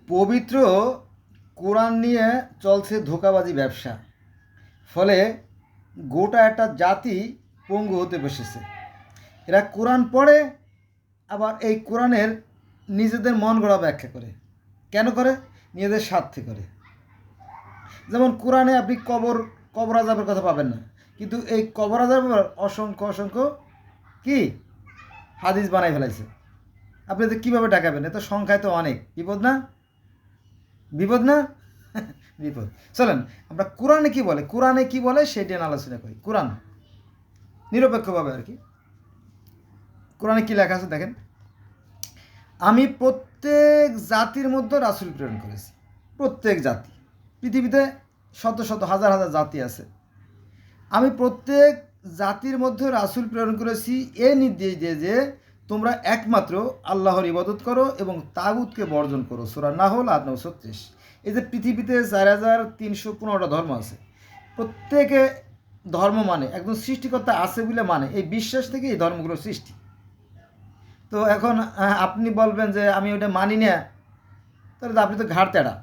পবিত্র কোরআন নিয়ে চলছে ধোঁকাবাজি ব্যবসা, ফলে গোটা একটা জাতি পঙ্গু হতে বসেছে। এরা কোরআন পড়ে, আবার এই কোরআনের নিজেদের মন গড়া ব্যাখ্যা করে। কেন করে? নিজেদের স্বার্থে করে। যেমন কোরআনে আপনি কবর আযাবের কথা পাবেন না, কিন্তু এই কবর আযাবের অসংখ্য অসংখ্য কি হাদিস বানাই ফেলাইছে। আপনি তো কীভাবে টাকাবেন? এত সংখ্যায় তো অনেক বিপদ না? বিপদ না? বিপদ। চলেন আমরা কোরআনে কি বলে সেটা নিয়ে আলোচনা করি। কোরআন নিরপেক্ষভাবে আর কি। কোরআনে কি লেখা আছে দেখেন, আমি প্রত্যেক জাতির মধ্যে রাসূল প্রেরণ করেছি। প্রত্যেক জাতি, পৃথিবীতে শত শত হাজার হাজার জাতি আছে, আমি প্রত্যেক জাতির মধ্যে রাসূল প্রেরণ করেছি এ নির্দেশ দিয়ে যে তোমরা একমাত্র আল্লাহর ইবাদত করো এবং তাগুতকে বর্জন করো। সূরা নাহল ৮-৩৬। এই যে পৃথিবীতে ৪,৩১৫টা ধর্ম আছে, প্রত্যেকে ধর্ম মানে একদম সৃষ্টিকর্তা আছে বলে মানে, এই বিশ্বাস থেকে এই ধর্মগুলোর সৃষ্টি। তো এখন আপনি বলবেন যে আমি ওটা মানি না, তাহলে তো আপনি তো ঘাড় তেড়া,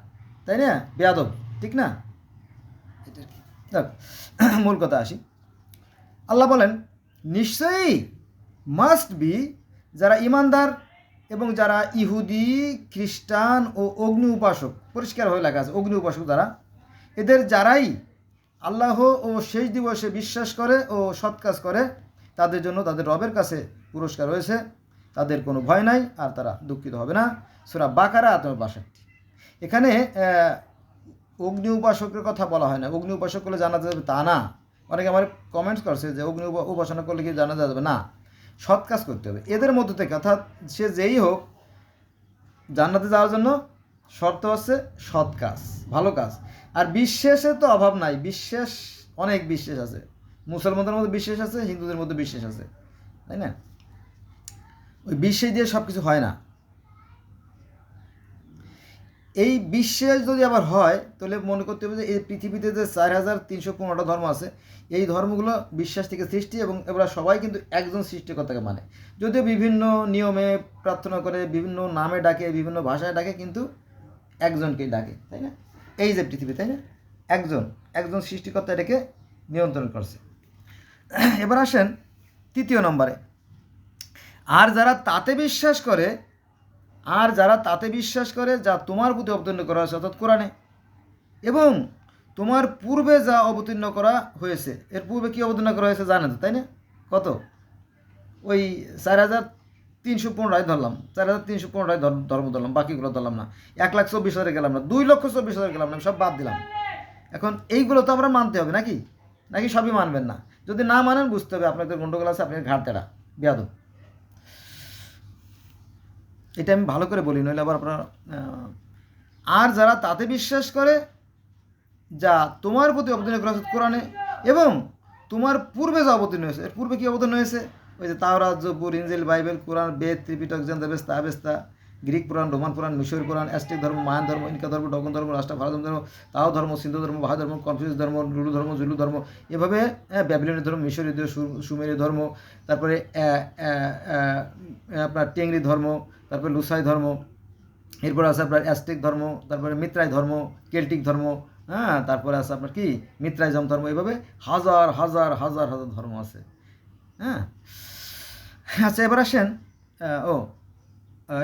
তাই না? বেয়াদব, ঠিক না? এটা কি মূল কথা আসি। আল্লাহ বলেন, নিশ্চয়ই মাস্ট বি যারা ইমানদার এবং যারা ইহুদি, খ্রিস্টান ও অগ্নি উপাসক, পরিষ্কার হয়ে লেখা আছে অগ্নি উপাসক যারা, এদের যারাই আল্লাহ ও শেষ দিবসে বিশ্বাস করে ও সৎ কাজ করে, তাদের জন্য তাদের রবের কাছে পুরস্কার রয়েছে, তাদের কোনো ভয় নাই আর তারা দুঃখিত হবে না। সূরা বাকারা ৬২। এখানে অগ্নি উপাসকের কথা বলা হয় না। অগ্নি উপাসক করলে জানাতে যাবে তা না। অনেকে আমার কমেন্টস করছে যে অগ্নি উপাসনা করলে কি জানা যাবে না, সৎ কাজ করতে হবে এদের মধ্যে থেকে। অর্থাৎ সে যেই হোক, জান্নাতে যাওয়ার জন্য শর্ত হচ্ছে সৎ কাজ, ভালো কাজ। আর বিশ্বাসের তো অভাব নাই, বিশ্বাস অনেক বিশ্বাস আছে। মুসলমানদের মধ্যে বিশ্বাস আছে, হিন্দুদের মধ্যে বিশ্বাস আছে, তাই না? ওই বিশ্বাস দিয়ে সব কিছু হয় না। এই বিশ্বাস যদি আবার হয়, তাহলে মনে করতে হবে যে এই পৃথিবীতে যে ৪,৩১৫টা ধর্ম আছে, এই ধর্মগুলো বিশ্বাস থেকে সৃষ্টি এবং এবার সবাই কিন্তু একজন সৃষ্টিকর্তাকে মানে। যদিও বিভিন্ন নিয়মে প্রার্থনা করে, বিভিন্ন নামে ডাকে, বিভিন্ন ভাষায় ডাকে, কিন্তু একজনকেই ডাকে, তাই না? এই যে পৃথিবী, তাই না? একজন সৃষ্টিকর্তা এটাকে নিয়ন্ত্রণ করছে। এবার আসেন ৩য় নম্বরে, আর যারা তাতে বিশ্বাস করে যা তোমার প্রতি অবতীর্ণ করা হয়েছে, অর্থাৎ কোরআনে, এবং তোমার পূর্বে যা অবতীর্ণ করা হয়েছে। এর পূর্বে কি অবতীর্ণ করা হয়েছে জানেন তো, তাই না? কত? ওই ৪,৩১৫টাই ধরলাম, ৪,৩১৫টাই ধর্ম ধরলাম, বাকিগুলো ধরলাম না। ১,২৪,০০০ গেলাম না, ২,২৪,০০০ গেলাম না, সব বাদ দিলাম। এখন এইগুলো তো আমরা মানতে হবে নাকি সবই মানবেন না? যদি না মানেন বুঝতে হবে আপনাদের গন্ডগোল আছে, আপনার ঘাড় তেড়া, বেয়াদব। এটা আমি ভালো করে বলি, নইলে আবার আপনার আর যারা তাতে বিশ্বাস করে যা তোমার প্রতি অবতীর্ণ করা হয়েছে কোরআনে, এবং তোমার পূর্বে যা অবতীর্ণ হয়েছে। এর পূর্বে কি অবতীর্ণ হয়েছে? ওই যে তাওরাত, জবুর, ইনজিল, বাইবেল, কোরআন, বেদ, ত্রিপিটক, জান্দাবেস্তা, আবেস্তা, গ্রিক পুরাণ, রোমান পুরাণ, মিশর পুরাণ, অ্যাস্টেক ধর্ম, মায়ান ধর্ম, ইনকা ধর্ম, ডগন ধর্ম, রাষ্ট্র ভারত ধর্ম, তাও ধর্ম, সিন্ধু ধর্ম, বাহা ধর্ম, কনফিউজ ধর্ম, লুলু ধর্ম, জুলু ধর্ম, এভাবে ব্যাবিলনীয় ধর্ম, মিশরীয়, সুমেরীয় ধর্ম, তারপরে আপনার টেংরি ধর্ম, তারপরে লুসাই ধর্ম, এরপর আছে আপনার অ্যাস্টেক ধর্ম, তারপরে মিত্রাই ধর্ম, কেল্টিক ধর্ম, হ্যাঁ, তারপরে আছে আপনার কি মিত্রাইজম ধর্ম। এভাবে হাজার হাজার হাজার হাজার ধর্ম আছে, হ্যাঁ। আচ্ছা, এবার আসেন,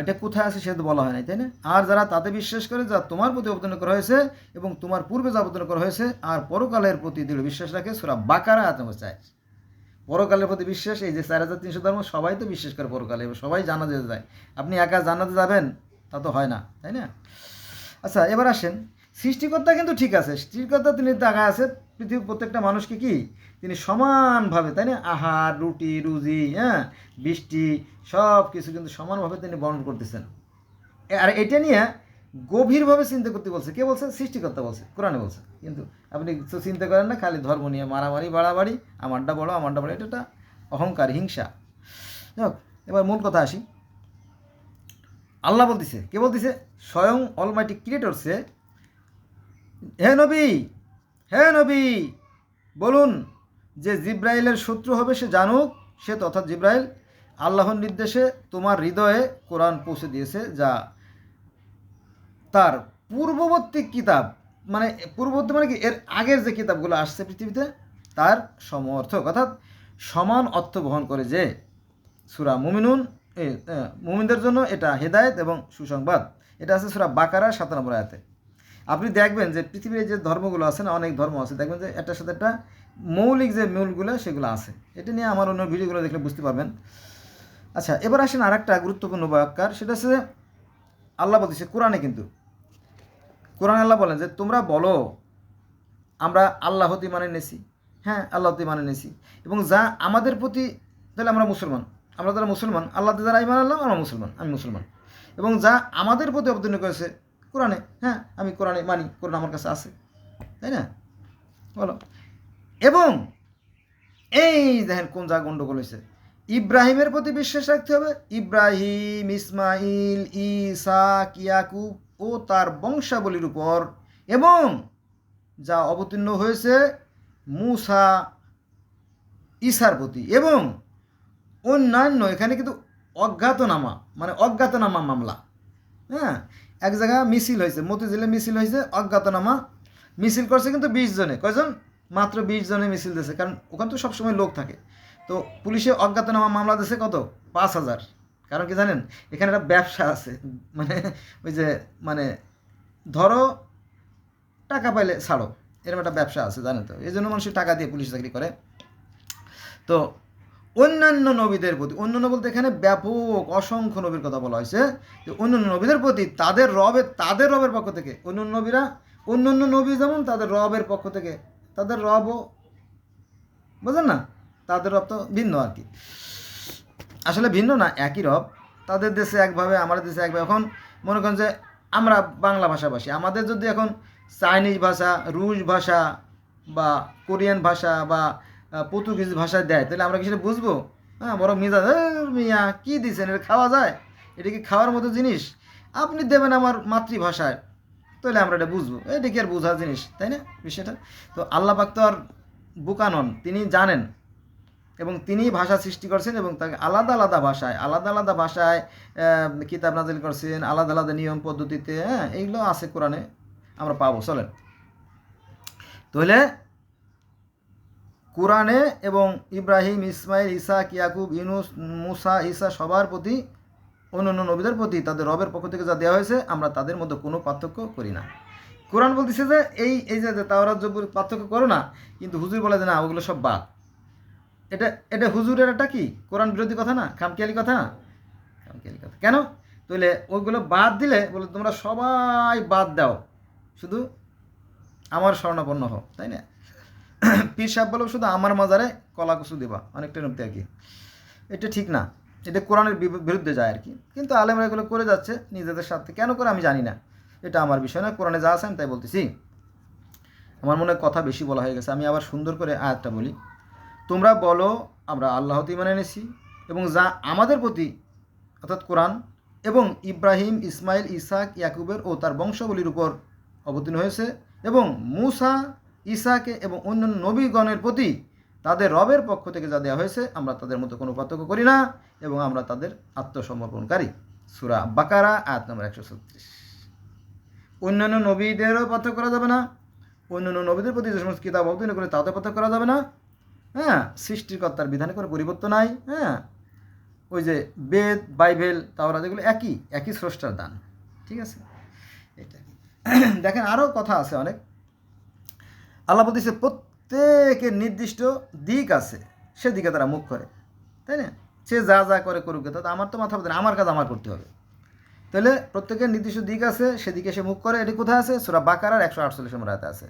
এটা কোথায় আছে সেটা তো বলা হয় নাই, তাই না? আর যারা তাতে বিশ্বাস করে যা তোমার প্রতি অবতীর্ণ করা হয়েছে এবং তোমার পূর্বে যা অবতীর্ণ করা হয়েছে, আর পরকালের প্রতি দৃঢ় বিশ্বাস রাখে। সূরা বাকারা ৮ পরকালের প্রতি বিশ্বাস। এই যে ৪,৩০০ ধর্ম, সবাই তো বিশ্বাস করে পরকালে, সবাই জান্নাতে যায়। আপনি একা জান্নাতে যাবেন তা তো হয় না, তাই না? আচ্ছা, এবার আসেন, সৃষ্টিকর্তা কিন্তু ঠিক আছে, সৃষ্টিকর্তা তিনি আগায় আছে পৃথিবীর প্রত্যেকটা মানুষকে কি তিনি সমানভাবে, তাই না, আহার, রুটি, রুজি, হ্যাঁ, বৃষ্টি, সব কিছু কিন্তু সমানভাবে তিনি বর্ণন করতেছেন। আর এটা নিয়ে গভীরভাবে চিন্তা করতে বলছে। কে বলছে? সৃষ্টিকর্তা বলছে, কোরআনে বলছে। কিন্তু আপনি কিছু চিন্তা করেন না, খালি ধর্ম নিয়ে মারামারি, বাড়াবাড়ি, আমারটা বড়, এটা অহংকার, হিংসা। যাক, এবার মূল কথা আসি। আল্লাহ বলতেছে, কে বলতেছে? স্বয়ং অলমাইটি ক্রিয়েটরসে, হে নবী বলুন যে জিব্রাইলের শত্রু হবে সে জানুক, সে তথা জিব্রাইল আল্লাহর নির্দেশে তোমার হৃদয়ে কোরআন পৌঁছে দিয়েছে, যা তার পূর্ববর্তী কিতাব, মানে পূর্ববর্তী মানে কি, এর আগের যে কিতাবগুলো আসছে পৃথিবীতে তার সমর্থক, অর্থাৎ সমান অর্থ বহন করে। যে সূরা মুমিনুন, মুমিনদের জন্য এটা হেদায়েত এবং সুসংবাদ। এটা আছে সূরা বাকারা 97 আয়াতে। আপনি দেখবেন যে পৃথিবীর যে ধর্মগুলো আছে না, অনেক ধর্ম আছে, দেখবেন যে এটার সাথে একটা মৌলিক যে মূলগুলো সেগুলো আছে। এটা নিয়ে আমার অন্য ভিডিওগুলো দেখলে বুঝতে পারবেন। আচ্ছা, এবার আসেন আর একটা গুরুত্বপূর্ণ বাক্যার, সেটা হচ্ছে আল্লাহ বলতেছে কোরআনে, কিন্তু কোরআনে আল্লাহ বলেন যে তোমরা বলো আমরা আল্লাহ হতে মানে নেছি, হ্যাঁ আল্লাহ হতে মানে নেছি, এবং যা আমাদের প্রতি, তাহলে আমরা মুসলমান, আমরা যারা মুসলমান, আল্লাহতে যারা ইমান আনলাম আমরা মুসলমান, আমি মুসলমান, এবং যা আমাদের প্রতি অবতীর্ণ করেছে কোরআনে, হ্যাঁ আমি কোরআনে মানি, কোরআন আমার কাছে আছে, তাই না? বলো। এবং এই দেখেন কোন যা গণ্ডগোল হয়েছে, ইব্রাহিমের প্রতি বিশ্বাস রাখতে হবে, ইব্রাহিম, ইসমাইল, ইসাক, ইয়াকুব ও তার বংশাবলীর উপর, এবং যা অবতীর্ণ হয়েছে মুসা, ঈসার প্রতি, এবং অন্যান্য, এখানে কিন্তু অজ্ঞাতনামা, মানে অজ্ঞাতনামা মামলা, হ্যাঁ এক জায়গায় মিছিল হয়েছে, মতিঝিলে মিছিল হয়েছে, অজ্ঞাতনামা মিছিল করছে কিন্তু 20 জনে, কয়জন? মাত্র 20 জনে মিছিল দিয়েছে, কারণ ওখানে তো সবসময় লোক থাকে। তো পুলিশে অজ্ঞাতনামা মামলা দিয়েছে কত? 5,000। কারণ কি জানেন, এখানে একটা ব্যবসা আছে, মানে ওই যে মানে ধরো টাকা পাইলে ছাড়ো, এরকম একটা ব্যবসা আছে, জানেন তো, এই জন্য মানুষের টাকা দিয়ে পুলিশ চাকরি করে। তো অন্যান্য নবীদের প্রতি, অন্যান্য বলতে এখানে ব্যাপক অসংখ্য নবীর কথা বলা হয়েছে, যে অন্যান্য নবীদের প্রতি তাদের রবের পক্ষ থেকে, অন্যান্য নবীরা, অন্যান্য নবী যেমন তাদের রবের পক্ষ থেকে, তাদের রবও, বুঝলেন না, তাদের রব তো ভিন্ন আর কি, আসলে ভিন্ন না, একই রব। তাদের দেশে একভাবে, আমাদের দেশে একভাবে। এখন মনে করেন যে আমরা বাংলা ভাষাভাষী, আমাদের যদি এখন চাইনিজ ভাষা, রুশ ভাষা বা কোরিয়ান ভাষা বা পর্তুগিজ ভাষায় দেয়, তাহলে আমরা কি সেটা বুঝবো? হ্যাঁ, বড় মিজাজ, মিয়া কী দিচ্ছেন, এটা খাওয়া যায়? এটা কি খাওয়ার মতো জিনিস? আপনি দেবেন আমার মাতৃভাষায়, তাহলে আমরা এটা বুঝবো, এটা কি আর বোঝার জিনিস, তাই না বিষয়টা? তো আল্লাহ পাক তো আর বোকা নন, তিনি জানেন, এবং তিনি ভাষা সৃষ্টি করছেন, এবং তাকে আলাদা আলাদা ভাষায় কিতাব নাজিল করছেন, আলাদা আলাদা নিয়ম পদ্ধতিতে, হ্যাঁ এইগুলো আছে কোরআনে, আমরা পাবো। চলেন তাহলে কোরআনে এবং ইব্রাহিম, ইসমাইল, ইসাক, ইয়াকুব, ইউনুস, মুসা, ঈসা সবার প্রতি, অন্যান্য নবীদের প্রতি তাদের রবের পক্ষ থেকে যা দেওয়া হয়েছে আমরা তাদের মধ্যে কোনো পার্থক্য করি না। কোরআন বলতেছে যে এই যে তাওরাত জবুর পার্থক্য করো না, কিন্তু হুজুর বলে যে না, ওগুলো সব বাদ। এটা হুজুরের একটা কি কোরআন বিরোধী কথা না, খামখেয়ালি কথা না, খামখেয়ালি কথা। কেন? তাহলে ওইগুলো বাদ দিলে বলে তোমরা সবাই বাদ দাও, শুধু আমার শরণাপন্ন হও, তাই না? পীর সাহেব বলো শুধু আমার মাজারে কলা কুচু দেবা, অনেকটা নব্দি আর কি। এটা ঠিক না, এটা কোরআনের বিরুদ্ধে যায় আর কি, কিন্তু আলেমরা এগুলো করে যাচ্ছে নিজেদের সাথে, কেন করে আমি জানি না, এটা আমার বিষয় না, কোরআনে যা আছে আমি তাই বলতেছি। আমার মনে হয় কথা বেশি বলা হয়ে গেছে, আমি আবার সুন্দর করে আয়াতটা বলি। তোমরা বলো আমরা আল্লাহতে ঈমান এনেছি, এবং যা আমাদের প্রতি, অর্থাৎ কোরআন, এবং ইব্রাহিম, ইসমাইল, ইসাক, ইয়াকুবের ও তার বংশাবলীর উপর অবতীর্ণ হয়েছে, এবং মুসা, ঈসাকে এবং অন্যান্য নবীগণের প্রতি তাদের রবের পক্ষ থেকে যা দেওয়া হয়েছে আমরা তাদের মতো কোনো পার্থক্য করি না, এবং আমরা তাদের আত্মসমর্পণকারী। সূরা বাকারা আয়াত নম্বর 136। অন্যান্য নবীদেরও পার্থক্য করা যাবে না, অন্যান্য নবীদের প্রতি যে সমস্ত কিতাব অবতীর্ণ করে তাদের পার্থক্য করা যাবে না, হ্যাঁ সৃষ্টিকর্তার বিধানে কোনো পরিবর্তন নাই, হ্যাঁ ওই যে বেদ, বাইবেল, তাওরাত এগুলো একই স্রষ্টার দান, ঠিক আছে? এটা দেখেন আরও কথা আছে অনেক। আল্লাহ বলতেছে প্রত্যেকের নির্দিষ্ট দিক আছে, সেদিকে তারা মুখ করে, তাই না? সে যা যা করে করুক, তাতে আমার তো মাথা ব্যথা না, আমার কাজ আমার করতে হবে। তাহলে প্রত্যেকের নির্দিষ্ট দিক আছে, সেদিকে সে মুখ করে। এটি কোথায় আছে? সূরা বাকারার 148 নম্বর আয়াতে আছে।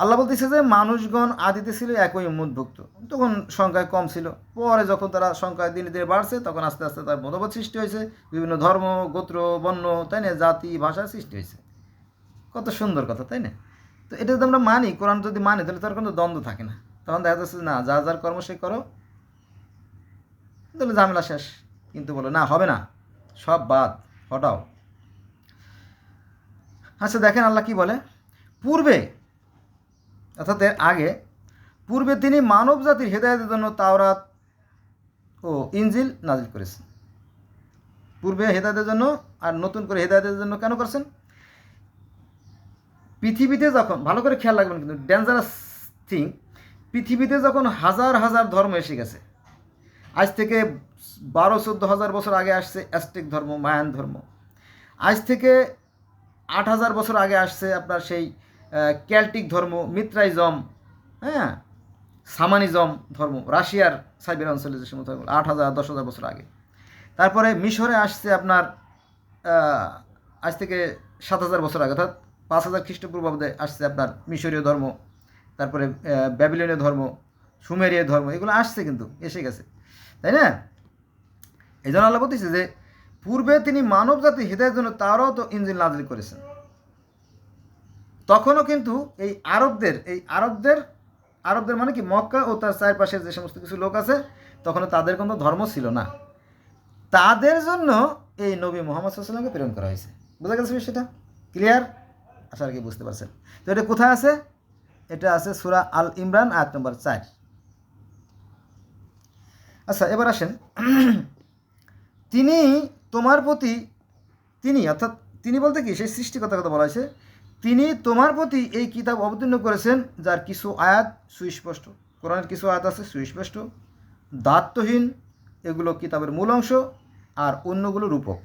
আল্লাহ বলতেছে যে মানুষগণ আদিতে ছিল একই উম্মতভুক্ত, তখন সংখ্যায় কম ছিল, পরে যখন তারা সংখ্যায় দিনে দিনে বাড়ছে তখন আস্তে আস্তে তার মতবাদ সৃষ্টি হয়েছে, বিভিন্ন ধর্ম, গোত্র, বর্ণ, তাই না, জাতি, ভাষা সৃষ্টি হয়েছে। কত সুন্দর কথা, তাই না? তো এটা যদি আমরা মানি, কোরআন যদি মানি, তাহলে তার কোনো দ্বন্দ্ব থাকে না, তখন দেখা যাচ্ছে না যা যার কর্ম সে করো, তাহলে ঝামেলা শেষ। কিন্তু বলো না, হবে না, সব বাদ, হটাও। আচ্ছা দেখেন আল্লাহ কি বলে, পূর্বে অর্থাৎ এর আগে, পূর্বে তিনি মানব জাতির হেদায়েতের জন্য তাওরাত ও ইনজিল নাজিল করেছেন। পূর্বে হেদায়েতের জন্য আর নতুন করে হেদায়েতের জন্য কেন করছেন? পৃথিবীতে যখন, ভালো করে খেয়াল রাখবেন কিন্তু ডেঞ্জারাস থিং, পৃথিবীতে যখন হাজার হাজার ধর্ম এসে গেছে, আজ থেকে 12-14 হাজার বছর আগে আসছে অ্যাজটেক ধর্ম, মায়ান ধর্ম। আজ থেকে 8,000 বছর আগে আসছে আপনার সেই ক্যাল্টিক ধর্ম, মিত্রাইজম, হ্যাঁ, সামানিজম ধর্ম, রাশিয়ার সাইবের অঞ্চলে যে সমস্ত ধর্ম 8,000-10,000 বছর আগে। তারপরে মিশরে আসছে আপনার আজ থেকে 7,000 বছর আগে, অর্থাৎ 5,000 খ্রিস্টপূর্বাব্দে আসছে আপনার মিশরীয় ধর্ম। তারপরে ব্যাবিলনীয় ধর্ম, সুমেরীয় ধর্ম, এগুলো আসছে কিন্তু এসে গেছে, তাই না? এই জন্য আল্লাহ বলতেছে যে পূর্বে তিনি মানব জাতি হেদায়েতের জন্য তারাও তো ইনজিল নাজিল করেছেন। তখনও কিন্তু এই আরবদের মানে কি মক্কা ও তার চারপাশের যে সমস্ত কিছু লোক আছে, তখনও তাদের কোনো ধর্ম ছিল না। তাদের জন্য এই নবী মুহাম্মদ সাল্লাল্লাহু আলাইহি ওয়াসাল্লামকে প্রেরণ করা হয়েছে। বোঝা গেছে বিষয়টা? ক্লিয়ার? আশা রাখি বুঝতে পারছেন। তো এটা কোথায় আছে? এটা আছে সূরা আল ইমরান আয়াত নম্বর 4। আচ্ছা, এবার আসেন, তিনি তোমার প্রতি, তিনি অর্থাৎ তিনি বলতে কি সেই সৃষ্টিকর্তার কথা বলা হয়েছে, তিনি তোমার প্রতি এই কিতাব অবতীর্ণ করেছেন যার কিছু আয়াত সুস্পষ্ট, কোরআনের কিছু আয়াত আছে সুস্পষ্ট, দায়িত্বহীন, এগুলো কিতাবের মূল অংশ, আর অন্যগুলো রূপক।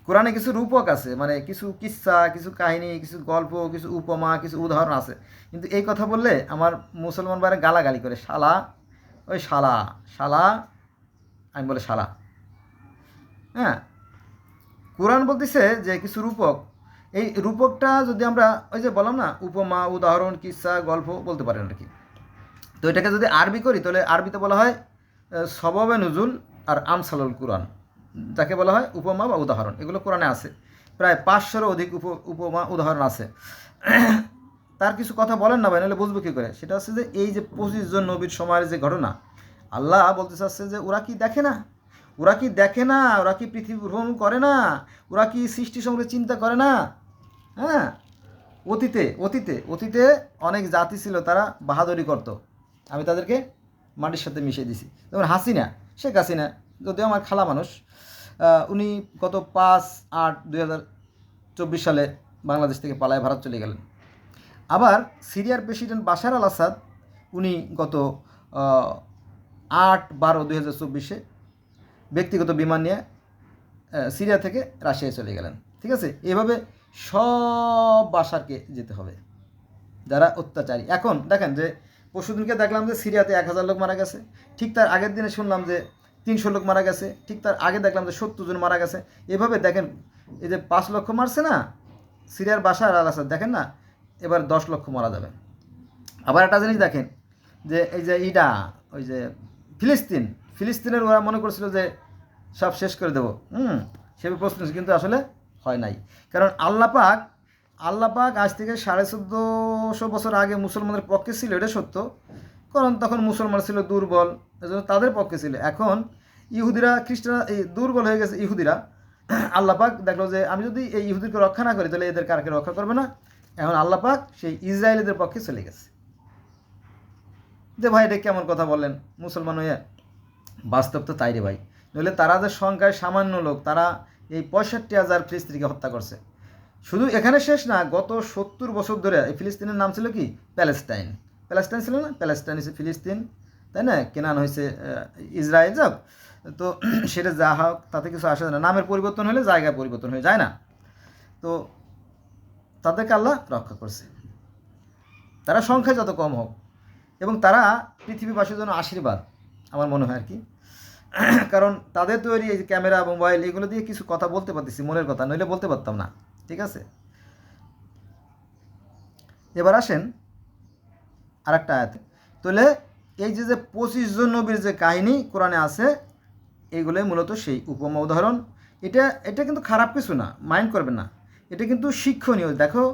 কোরআনে কিছু রূপক আছে, মানে কিছু কিস্সা, কিছু কাহিনী, কিছু গল্প, কিছু উপমা, কিছু উদাহরণ আছে। কিন্তু এই কথা বললে আমার মুসলমান বাইরে গালাগালি করে, শালা, ওই শালা শালা, আমি বলে শালা। হ্যাঁ, কোরআন বলতেছে যে কিছু রূপক, এই রূপকটা যদি আমরা ওই যে বললাম না, উপমা, উদাহরণ, কিস্সা, গল্প বলতে পারেন আর কি। তো এটাকে যদি আরবি করি তাহলে আরবিতে বলা হয় সবাবে নুজুল আর আমসালুল কোরআন, যাকে বলা হয় উপমা বা উদাহরণ। এগুলো কোরআনে আছে, প্রায় 500-এরও অধিক উপমা উদাহরণ আছে। তার কিছু কথা বলেন না ভাই, নাহলে বুঝবো কী করে? সেটা হচ্ছে যে এই যে 25 জন নবীর সময়ের যে ঘটনা, আল্লাহ বলতে চাচ্ছে যে ওরা কি দেখে না? ওরা কি দেখে না? ওরা কি পৃথিবী ভ্রমণ করে না? ওরা কি সৃষ্টি সম্পর্কে চিন্তা করে না? হ্যাঁ, অতীতে অতীতে অতীতে অনেক জাতি ছিল, তারা বাহাদুরি করত। আমি তাদেরকে মাটির সাথে মিশিয়ে দিছি। যেমন হাসিনা, শেখ হাসিনা, যদিও আমার খালা মানুষ, উনি গত 5/8/2024 সালে বাংলাদেশ থেকে পালায় ভারত চলে গেলেন। আবার সিরিয়ার প্রেসিডেন্ট বাশার আল আসাদ, উনি গত 8/12/2024 ব্যক্তিগত বিমান নিয়ে সিরিয়া থেকে রাশিয়ায় চলে গেলেন। ঠিক আছে, এভাবে সব বাশারকে যেতে হবে যারা অত্যাচারী। এখন দেখেন যে পরশুদিনকে দেখলাম যে সিরিয়াতে 1,000 লোক মারা গেছে, ঠিক তার আগের দিনে শুনলাম যে 300 লোক মারা গেছে, ঠিক তার আগে দেখলাম যে 70 জন মারা গেছে। এভাবে দেখেন, এই যে 5 লক্ষ মারছে না সিরিয়ার বাশার আল আসাদ, দেখেন না এবার 10 লক্ষ মারা যাবে। আবার একটা জিনিস দেখেন যে এই যে ওই যে ফিলিস্তিনের ওরা মনে করছিল যে সব শেষ করে দেবো, সেভাবে প্রশ্ন, কিন্তু আসলে হয় নাই। কারণ আল্লাহ পাক আজ থেকে 1450 বছর আগে মুসলমানদের পক্ষে ছিল, এটা সত্য, কারণ তখন মুসলমান ছিল দুর্বল, এজন্য তাদের পক্ষে ছিল। এখন ইহুদিরা, খ্রিস্টানরা এই দুর্বল হয়ে গেছে, ইহুদিরা, আল্লাহ পাক দেখলো যে আমি যদি এই ইহুদিকে রক্ষা না করি তাহলে এদের কারকে রক্ষা করবে না। এখন আল্লাহ পাক সেই ইসরায়েলিদের পক্ষে চলে গেছে। যে ভাই এটা কেমন কথা বললেন মুসলমান হয়ে? বাস্তব তো তাই রে ভাই, নইলে তারা যে সংখ্যায় সামান্য লোক, তারা এই 65,000 ফিলিস্তিনিকে হত্যা করছে। শুধু এখানে শেষ না, গত 70 বছর ধরে এই ফিলিস্তিনের নাম ছিল কি? প্যালেস্টাইন ছিল না? প্যালেস্টাইন হচ্ছে ফিলিস্তিন, তাই না? কেনান হয়েছে ইসরায়েল। যাক, তো সেটা যা হোক, তাতে কিছু আসে না, নামের পরিবর্তন হলে জায়গায় পরিবর্তন হয়ে যায় না। তো তাদেরকে আল্লাহ রক্ষা করছে, তারা সংখ্যায় যত কম হোক, এবং তারা পৃথিবীবাসীর জন্য আশীর্বাদ আমার মনে হয় আর কি। কারণ তাদের তৈরি এই ক্যামেরা, মোবাইল, এগুলো দিয়ে কিছু কথা বলতে পারতেছি, মনের কথা, নইলে বলতে পারতাম না। ঠিক আছে, এবার আসেন আর একটা আয়াতে। তাহলে এই যে 25 জন নবীর যে কাহিনী কোরআনে আছে, এগুলোই মূলত সেই উপমা উদাহরণ। এটা কিন্তু খারাপ কিছু না, মাইন্ড করবেন না, এটা কিন্তু শিক্ষণীয়। দেখো,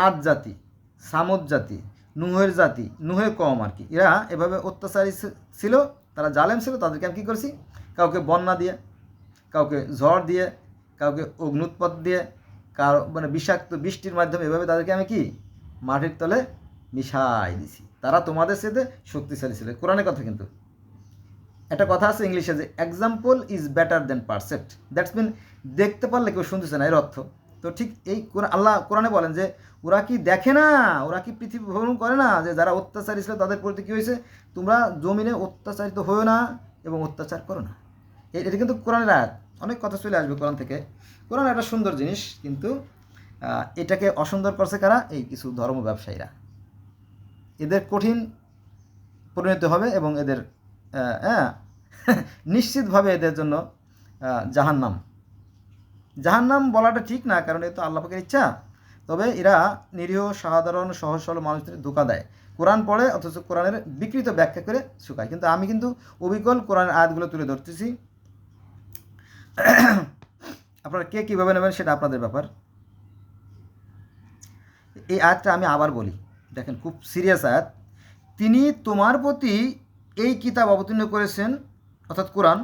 আদ জাতি, সামুদ জাতি, নুহের জাতি, নুহের কম আর কি, এরা এভাবে অত্যাচারী ছিল, তারা জালেম ছিল। তাদেরকে আমি কী করছি? কাউকে বন্যা দিয়ে, কাউকে ঝড় দিয়ে, কাউকে অগ্নুৎপাত দিয়ে, কারো মানে বিষাক্ত বৃষ্টির মাধ্যমে, এভাবে তাদেরকে আমি কি মাটির তলে মিশাই দিছি। তারা তোমাদের সাথে শক্তিশালী ছিল, কোরআনের কথা কিন্তু। একটা কথা আছে ইংলিশে যে example is better than percept, that's mean দেখতে পারলে কেউ শুনতেছে না, এর অর্থ। তো ঠিক এই আল্লাহ কোরআনে বলেন যে ওরা কি দেখে না, ওরা কি পৃথিবী ভ্রমণ করে না, যে যারা অত্যাচারী ছিল তাদের প্রতি কী হয়েছে, তোমরা জমিনে অত্যাচারিত হয়েও না এবং অত্যাচার করো না। এটা কিন্তু কোরআনের আয়াত। অনেক কথা চলে আসবে কোরআন থেকে। কোরআন একটা সুন্দর জিনিস, কিন্তু এটাকে অসুন্দর করছে কারা? এই কিছু ধর্ম ব্যবসায়ীরা। এদের কঠিন পরিণতি হবে এবং এদের নিশ্চিতভাবে এদের জন্য জাহান্নাম। জাহান্নাম বলাটা ঠিক না, কারণ এ তো আল্লাহ পাকের ইচ্ছা। তবে এরা নিরীহ সাধারণ সহজ সরল মানুষদের ধোঁকা দেয়। কোরআন পড়ে অথচ কোরআনের বিকৃত ব্যাখ্যা করে শুকায়। কিন্তু আমি কিন্তু অবিকল কোরআনের আয়াতগুলো তুলে ধরতেছি। আপনারা কে কীভাবে নেবেন সেটা আপনাদের ব্যাপার। এই আয়াতটা আমি আবার বলি, দেখেন খুব সিরিয়াস আয়াত। তিনি তোমার প্রতি এই কিতাব অবতীর্ণ করেছেন, অর্থাৎ কোরআন,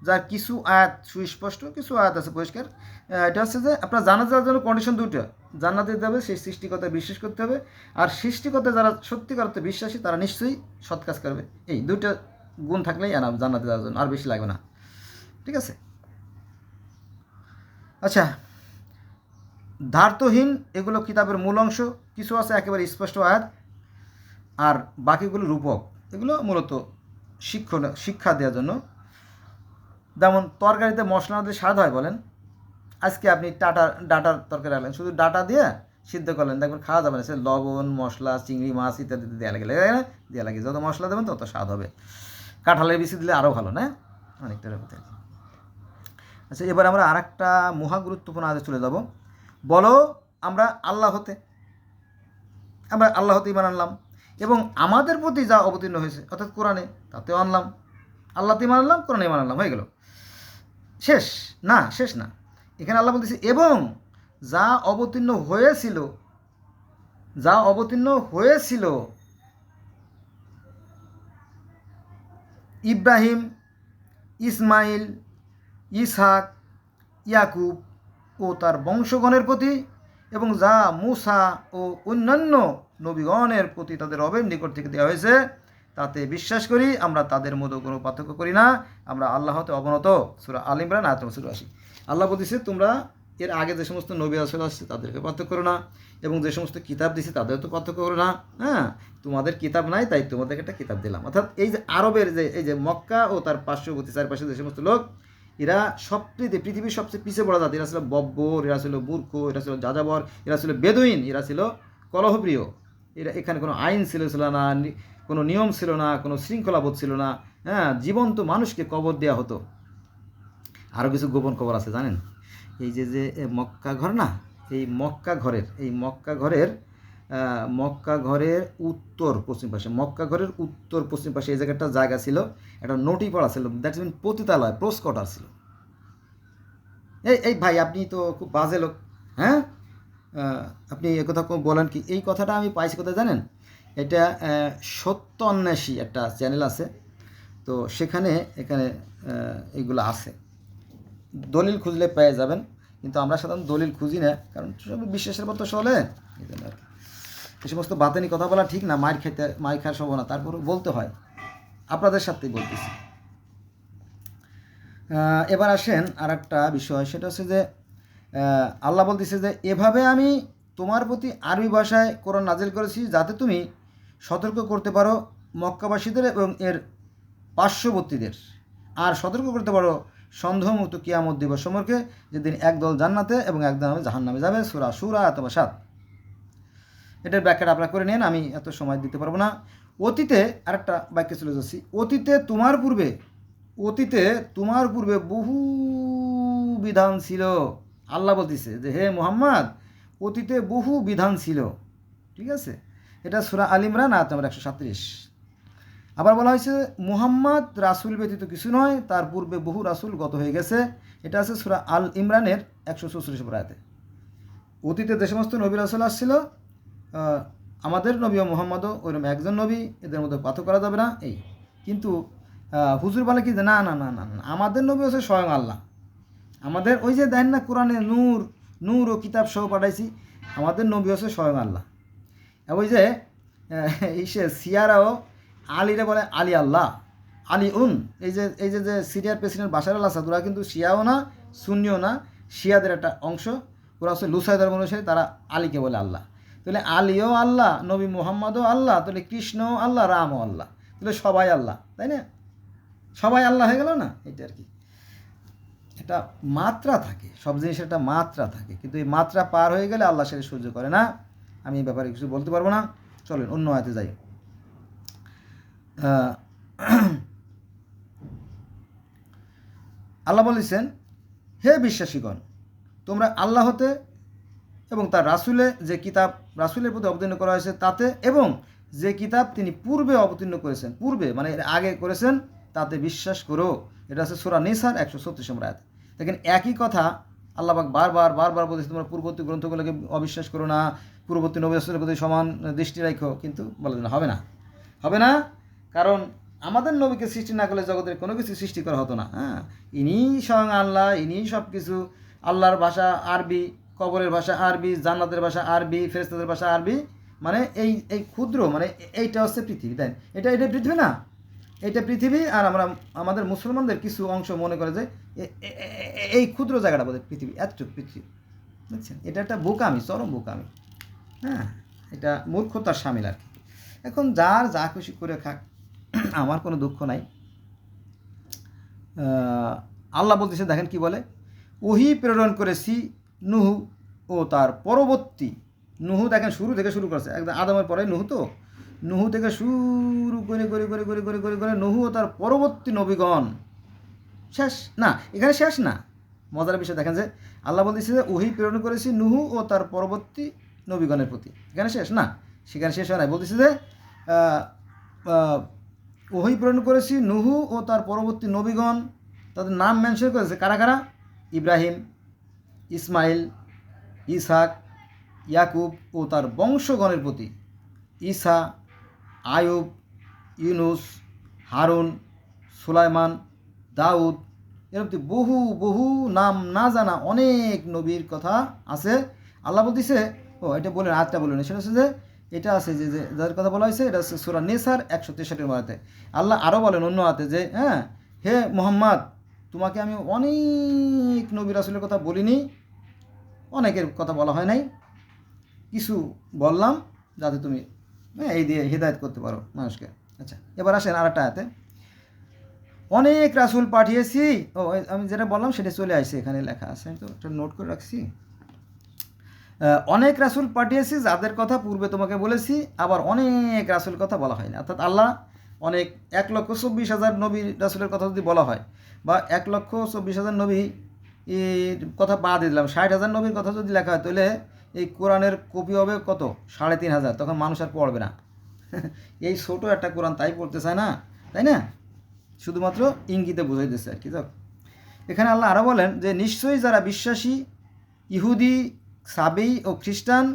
যার কিছু আয়াত সুস্পষ্ট, কিছু আয়াত আছে পরিষ্কার। এটা হচ্ছে যে আপনার জানা যাওয়ার জন্য কন্ডিশন দুটো, জান্নাতে দিতে হবে, সেই সৃষ্টিকর্তায় বিশ্বাস করতে হবে, আর সৃষ্টিকর্তায় যারা সত্যিকার অর্থে বিশ্বাসী তারা নিশ্চয়ই সৎ কাজ করবে। এই দুইটা গুণ থাকলেই আনা জান্নাতে যাওয়ার জন্য, আর বেশি লাগবে না। ঠিক আছে? আচ্ছা, ধার্তহীন এগুলো কিতাবের মূল অংশ, কিছু আছে একেবারে স্পষ্ট আয়াত, আর বাকিগুলো রূপক। এগুলো মূলত শিক্ষা দেওয়ার জন্য। যেমন তরকারিতে মশলা না দিলে স্বাদ হয় বলেন? আজকে আপনি ডাটার তরকারি রাখলেন, শুধু ডাটা দিয়ে সিদ্ধ করলেন, দেখবেন খাওয়া যাবে না। সে লবণ, মশলা, চিংড়ি মাছ ইত্যাদি দেওয়া লাগে, যত মশলা দেবেন তত স্বাদ হবে। কাঁঠালের বিচি দিলে আরও ভালো, না? অনেকটা ব্যাপার। আচ্ছা, এবার আমরা আরেকটা মহা গুরুত্বপূর্ণ আয়াতে চলে যাব। বলো আমরা আল্লাহ হতে ইমান আনলাম এবং আমাদের প্রতি যা অবতীর্ণ হয়েছে, অর্থাৎ কোরআনে, তাতেও আনলাম। আল্লাহতে ইমান আনলাম, কোরআনে ইমান আনলাম, হয়ে গেল। শেষ না। এখানে আল্লাহ বলতেছে এবং যা অবতীর্ণ হয়েছিল ইব্রাহিম, ইসমাইল, ইসহাক, ইয়াকুব ও তার বংশগণের প্রতি, এবং যা মূসা ও অন্যান্য নবীগণের প্রতি তাদের রবের নিকট থেকে দেওয়া হয়েছে, তাতে বিশ্বাস করি। আমরা তাদের মধ্যে কোনো পার্থক্য করি না। আমরা আল্লাহ হতে অবনত। সূরা আল ইমরান আয়াত নম্বর ৮৪। আল্লাহ বলতেছে তোমরা এর আগে যে সমস্ত নবী রাসূল আসছে তাদেরকে পার্থক্য করো না, এবং যে সমস্ত কিতাব দিছি তাদেরও তো পার্থক্য করো না। হ্যাঁ, তোমাদের কিতাব নাই তাই তোমাদেরকে একটা কিতাব দিলাম। অর্থাৎ এই যে আরবের এই যে মক্কা ও তার পার্শ্ববর্তী চারপাশে যে সমস্ত লোক, এরা পৃথিবীর সবচেয়ে পিছিয়ে পড়া জাতি। এরা ছিল বব্বর, এরা ছিল মূর্খ, এরা ছিল যাযাবর, এরা ছিল বেদুইন, এরা ছিল কলহপ্রিয়। এখানে কোনো আইন ছিল না, কোনো নিয়ম ছিল না, কোনো শৃঙ্খলাবোধ ছিল না। হ্যাঁ, জীবন্ত মানুষকে কবর দেওয়া হতো। আরও কিছু গোপন খবর আছে জানেন? এই যে মক্কা ঘর না, এই মক্কা ঘরের উত্তর পশ্চিম পাশে এই জায়গাটা জায়গা ছিল, একটা নটি পড়া ছিল, দ্যাটস মিন পতিতালয়, প্রোস কোয়ার্টার ছিল। এই ভাই, আপনি তো খুব বাজে লোক। হ্যাঁ, আপনি একথা বলেন কি? এই কথাটা আমি পাইছি কোথায় জানেন? এটা সত্য অন্বেষী একটা চ্যানেল আছে, তো এখানে এইগুলো আছে, দলিল খুঁজলে পেয়ে যাবেন। কিন্তু আমরা সাধারণত দলিল খুঁজি না, কারণ সব বিশ্বাসের মতো চলে। এই জন্য আর কি এই সমস্ত বাতানি কথা বলা ঠিক না, মার খাওয়ার সম্ভাবনা, তারপর বলতে হয়। আপনাদের সাথেই বলতেছি। এবার আসেন আর একটা বিষয়, সেটা হচ্ছে যে আল্লাহ বলতেছে যে এভাবে আমি তোমার প্রতি আরবি ভাষায় কোরআন নাজিল করেছি, যাতে তুমি সতর্ক করতে পারো মক্কাবাসীদের এবং এর পার্শ্ববর্তীদের, আর সতর্ক করতে পারো সন্দেহমুক্ত কিয়ামত দিবস সম্পর্কে, যেদিন একদল জান্নাতে এবং একদল জাহান্নামে যাবে। সূরা শুরা আয়াত নম্বর ৭। এটার ব্যাখ্যাটা আপনারা করে নিন, আমি এত সময় দিতে পারবো না। অতীতে আরেকটা বাক্যে চলে যাচ্ছি। অতীতে তোমার পূর্বে বহু বিধান ছিল। আল্লাহ বলতেছে যে হে মুহাম্মদ, অতীতে বহু বিধান ছিল। ঠিক আছে? এটা সূরা আল ইমরান আয়াত নম্বর ১৩৭। আবার বলা হয়েছে মুহাম্মদ রাসূল ব্যতীত কিছু নয়, তার পূর্বে বহু রাসূল গত হয়ে গেছে। এটা আছে সূরা আল ইমরানের ১৪৪ নম্বর আয়াতে। অতীতে যে সমস্ত নবী রাসূল আসছিল, আমাদের নবী ও মুহাম্মদও ওইরকম একজন নবী, এদের মধ্যে পার্থক্য করা যাবে না। এই কিন্তু হুজুর বলে কি যে না, আমাদের নবী হচ্ছে স্বয়ং আল্লাহ। আমাদের ওই যে দেন না কোরআনে নূর ও কিতাব সহ পাঠাইছি, আমাদের নবী হচ্ছে স্বয়ং আল্লাহ। ওই যে সিয়ারাও আলীরে বলে আলী আল্লাহ, আলিউন, এই যে সিরিয়ার প্রেসিডেন্ট বাশার আল আসাদ, ওরা কিন্তু শিয়াও না সুন্নিও না, শিয়াদের একটা অংশ, ওরা হচ্ছে লুসাই ধর্ম অনুসারী, তারা আলীকে বলে আল্লাহ। তাহলে আলীও আল্লাহ, নবী মুহাম্মদও আল্লাহ, তাহলে কৃষ্ণও আল্লাহ, রামও আল্লাহ, তাহলে সবাই আল্লাহ, তাই না? সবাই আল্লাহ হয়ে গেল না? এটা আর কি, এটা মাত্রা থাকে, সব জিনিসের একটা মাত্রা থাকে, কিন্তু এই মাত্রা পার হয়ে গেলে আল্লাহ সেটা সহ্য করে না। আমি এই ব্যাপারে কিছু বলতে পারবো না। চলেন অন্য আয়াতে যাই। আল্লাহ বলেছেন, হে বিশ্বাসীগণ, তোমরা আল্লাহ হতে এবং তার রাসূলে যে কিতাব রাসূলের প্রতি অবতীর্ণ করা হয়েছে তাতে, এবং যে কিতাব তিনি পূর্বে অবতীর্ণ করেছেন, পূর্বে মানে এর আগে করেছেন, তাতে বিশ্বাস করো। এটা আছে সূরা নিসার 136 নম্বর আয়াত। দেখেন একই কথা আল্লাহ পাক বারবার বলেছে, তোমরা পূর্ববর্তী গ্রন্থগুলোকে অবিশ্বাস করো না, পূর্ববর্তী নবী রাসূলের প্রতি সমান দৃষ্টি রাখো, কিন্তু বলে না, হবে না, কারণ আমাদের নবীকে সৃষ্টি না করলে জগতের কোনো কিছু সৃষ্টি করা হতো না। হ্যাঁ, ইনিই স্বয়ং আল্লাহ, ইনিই সব কিছু। আল্লাহর ভাষা আরবি, কবরের ভাষা আরবি, জান্নাতের ভাষা আরবি, ফেরেশতাদের ভাষা আরবি, মানে এই ক্ষুদ্র, মানে এইটা হচ্ছে পৃথিবী, তাই এটা পৃথিবী না, এইটা পৃথিবী। আর আমরা আমাদের মুসলমানদের কিছু অংশ মনে করে যে এই ক্ষুদ্র জায়গাটা বোধহয় পৃথিবী, এতটুকু পৃথিবী, বুঝছেন? এটা একটা বোকামি, চরম বোকামি। হ্যাঁ, এটা মূর্খতার শামিল আর কি। এখন যার যা খুশি করে খাক, আমার কোনো দুঃখ নাই। আল্লাহ বলতেছে, দেখেন কি বলে, ওহি প্রেরণ করেছি নুহু ও তার পরবর্তী। নুহু দেখেন শুরু করছে, একদম আদমের পরে নুহু, তো নুহু থেকে শুরু করে নুহু ও তার পরবর্তী নবীগণ। শেষ না, এখানে শেষ না। মজার বিষয় দেখেন যে আল্লাহ বলতেছে যে ওহি প্রেরণ করেছি নুহু ও তার পরবর্তী নবীগণের প্রতি, এখানে শেষ না, সেখানে শেষ হয় না। বলতেছে যে ওহি প্রেরণ করেছি নুহু ও তার পরবর্তী নবীগণ, তাদের নাম মেনশন করেছে, কারা? ইব্রাহিম, ইসমাইল, ইসহাক, ইয়াকুব ও তার বংশগণের প্রতি, ঈসা, আয়ুব, ইউনুস, হারুন, সুলাইমান, দাউদ, এরকম বহু নাম না জানা অনেক নবীর কথা আছে। আল্লাহ বলতেছে, এটা বলেন, আয়াতটা বলেন, সেটা হচ্ছে যে এটা আছে যে যাদের কথা বলা হয়েছে, এটা হচ্ছে সূরা নিসার 163 আয়াতে। আল্লাহ আরও বলেন অন্য আয়াতে যে, হ্যাঁ, হে মুহাম্মদ, তোমাকে আমি অনেক নবী রাসূলের কথা বলিনি, অনেকের কথা বলা হয় নাই, কিছু বললাম যাতে তুমি এই দিয়ে হিদায়ত করতে পারো মানুষকে। আচ্ছা, এবার আসেন আরেকটা আয়াতে, অনেক রাসূল পাঠিয়েছি। আমি যেটা বললাম সেটা চলে আসছে, এখানে লেখা আছে, তো একটা নোট করে রাখছি। অনেক রাসূল পাঠিয়েছি যাদের কথা পূর্বে তোমাকে বলেছি, আবার অনেক রাসূল কথা বলা হয়নি। অর্থাৎ আল্লাহ অনেক 1,24,000 নবী রাসূলের কথা যদি বলা হয়, বা 1,24,000 নবী কথা বাদ দিলাম, 60,000 নবীর কথা যদি লেখা হয়, তাহলে এই কোরআনের কপি হবে কত? 3,500। তখন মানুষ আর পড়বে না। এই ছোটো একটা কোরআন তাই পড়তে চায় না, তাই না? শুধুমাত্র ইঙ্গিতে বুঝাই দিচ্ছে আর কি। যাক, এখানে আল্লাহ আরও বলেন যে নিশ্চয়ই যারা বিশ্বাসী, ইহুদি, সাবেই ও খ্রিস্টান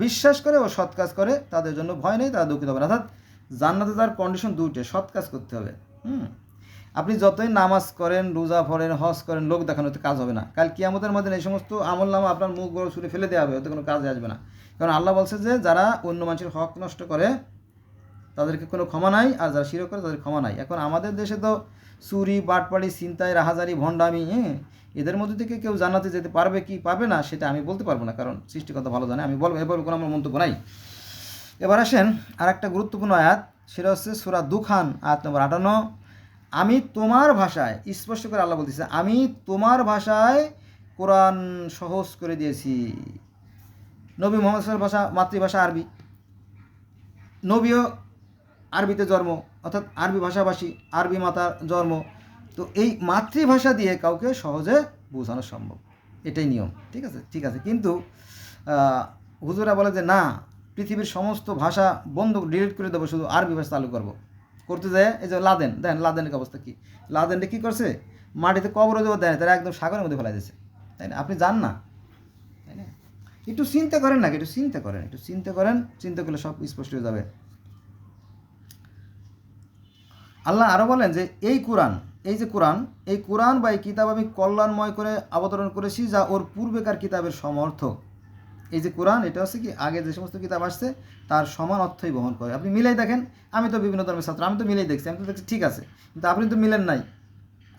বিশ্বাস করে ও সৎ কাজ করে, তাদের জন্য ভয় নেই, তারা দুঃখিত হবে না। অর্থাৎ জান্নাতে তার কন্ডিশন দুইটা, সৎ কাজ করতে হবে। আপনি যতই নামাজ করেন, রোজা পড়েন, হজ করেন, লোক দেখানোতে কাজ হবে না। কাল কিয়ামতের মধ্যে এই সমস্ত আমল নামা আপনার মুখ বড় ছুঁড়ে ফেলে দেওয়া হবে, ওতে কোনো কাজে আসবে না। কারণ আল্লাহ বলছে যে যারা অন্য মানুষের হক নষ্ট করে তাদেরকে কোনো ক্ষমা নাই, আর যারা শিরক করে তাদের ক্ষমা নাই। এখন আমাদের দেশে তো চুরি, বাটপাড়ি, ছিনতাই, রাহাজারি, ভণ্ডামি, এদের মধ্যে থেকে কেউ জান্নাতে যেতে পারবে কি পারবে না সেটা আমি বলতে পারবো না, কারণ সৃষ্টিকর্তা ভালো জানে। আমি বলবো, এবার কোনো আমার মন্তব্য নাই। এবার আসেন আর একটা গুরুত্বপূর্ণ আয়াত, সেটা হচ্ছে সূরা দুখান আয়াত নম্বর 58। আমি তোমার ভাষায়, স্পষ্ট করে আল্লাহ বলতেছে, আমি তোমার ভাষায় কোরআন সহজ করে দিয়েছি। নবী মুহাম্মদ সাল্লাল্লাহু আলাইহি ওয়াসাল্লাম ভাষা, মাতৃভাষা আরবি, নবীও আরবিতে জন্ম, অর্থাৎ আরবি ভাষাভাষী, আরবি মাতার জন্ম। তো এই মাতৃভাষা দিয়ে কাউকে সহজে বোঝানো সম্ভব, এটাই নিয়ম। ঠিক আছে, কিন্তু হুজুরা বলে যে না, পৃথিবীর সমস্ত ভাষা বন্ধ, ডিলিট করে দেবো, শুধু আরবি ভাষা চালু করতে যায়। এই যে লাদেন, দেখেন লাদেনের অবস্থা কী। লাদেনটা কী করছে, মাটিতে কবর দেওয়া দেয়, তারা একদম সাগরের মধ্যে ফেলাই দিয়েছে, তাই না? আপনি যান না, তাই না? একটু চিন্তা করেন নাকি, একটু চিন্তা করেন, চিন্তা করলে সব স্পষ্ট হয়ে যাবে। আল্লাহ আরও বলেন যে এই কোরআন বা এই কিতাব আমি কল্যাণময় করে অবতরণ করেছি, যা ওর পূর্বেকার কিতাবের সমর্থক। এই যে কোরআন, এটা হচ্ছে কি আগে যে সমস্ত কিতাব আসছে তার সমান অর্থই বহন করে। আপনি মিলাই দেখেন, আমি তো বিভিন্ন ধর্মের ছাত্র, আমি তো মিলাই দেখছি, আমি তো দেখছি ঠিক আছে, কিন্তু আপনি তো মিলেন নাই,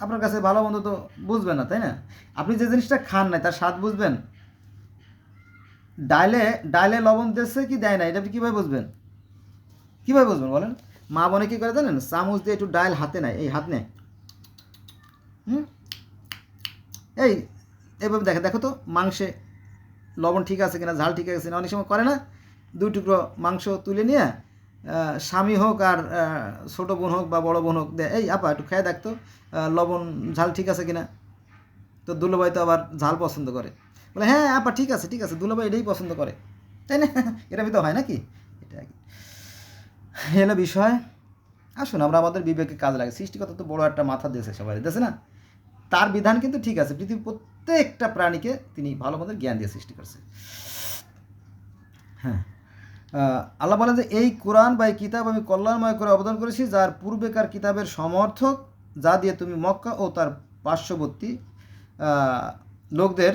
আপনার কাছে ভালো মন্দ তো বুঝবেন না, তাই না? আপনি যে জিনিসটা খান নাই তার স্বাদ বুঝবেন? ডাইলে ডাইলে লবণ দিয়েছে কি দেয় না, এটা আপনি কীভাবে বুঝবেন? কীভাবে বুঝবেন বলেন? মা বোনে কী করে জানেন? চামচ দিয়ে একটু ডাইল হাতে নেয়, এই হাত নেয়, এই এভাবে দেখে, দেখো তো মাংসে লবণ ঠিক আছে কিনা, ঝাল ঠিক আছে কিনা, অনেক সময় করে না? 2 টুকরো মাংস তুলে নিয়ে স্বামী হোক আর ছোটো বোন হোক বা বড়ো বোন হোক, দে এই আপা একটু খেয়ে দেখতো লবণ ঝাল ঠিক আছে কিনা। তো দুলাভাই তো আবার ঝাল পছন্দ করে, বলে হ্যাঁ আপা ঠিক আছে ঠিক আছে, দুলাভাই এটাই পছন্দ করে, তাই না? এটা তো হয় নাকি? এটা হলো বিষয়। আসুন আমরা আমাদের বিবেকে কাজ লাগে। সৃষ্টিকর্তা তো বড় একটা মাথা দিয়েছে সবাই, দিয়েছে না? তার বিধান কিন্তু ঠিক আছে, পৃথিবীর প্রত্যেকটা প্রাণীকে তিনি ভালো মতো জ্ঞান দিয়ে সৃষ্টি করছে। হ্যাঁ, আল্লাহ বলে যে এই কোরআন বা এই কিতাব আমি কল্যাণময় করে অবদান করেছি, যার পূর্বেকার কিতাবের সমর্থক, যা দিয়ে তুমি মক্কা ও তার পার্শ্ববর্তী লোকদের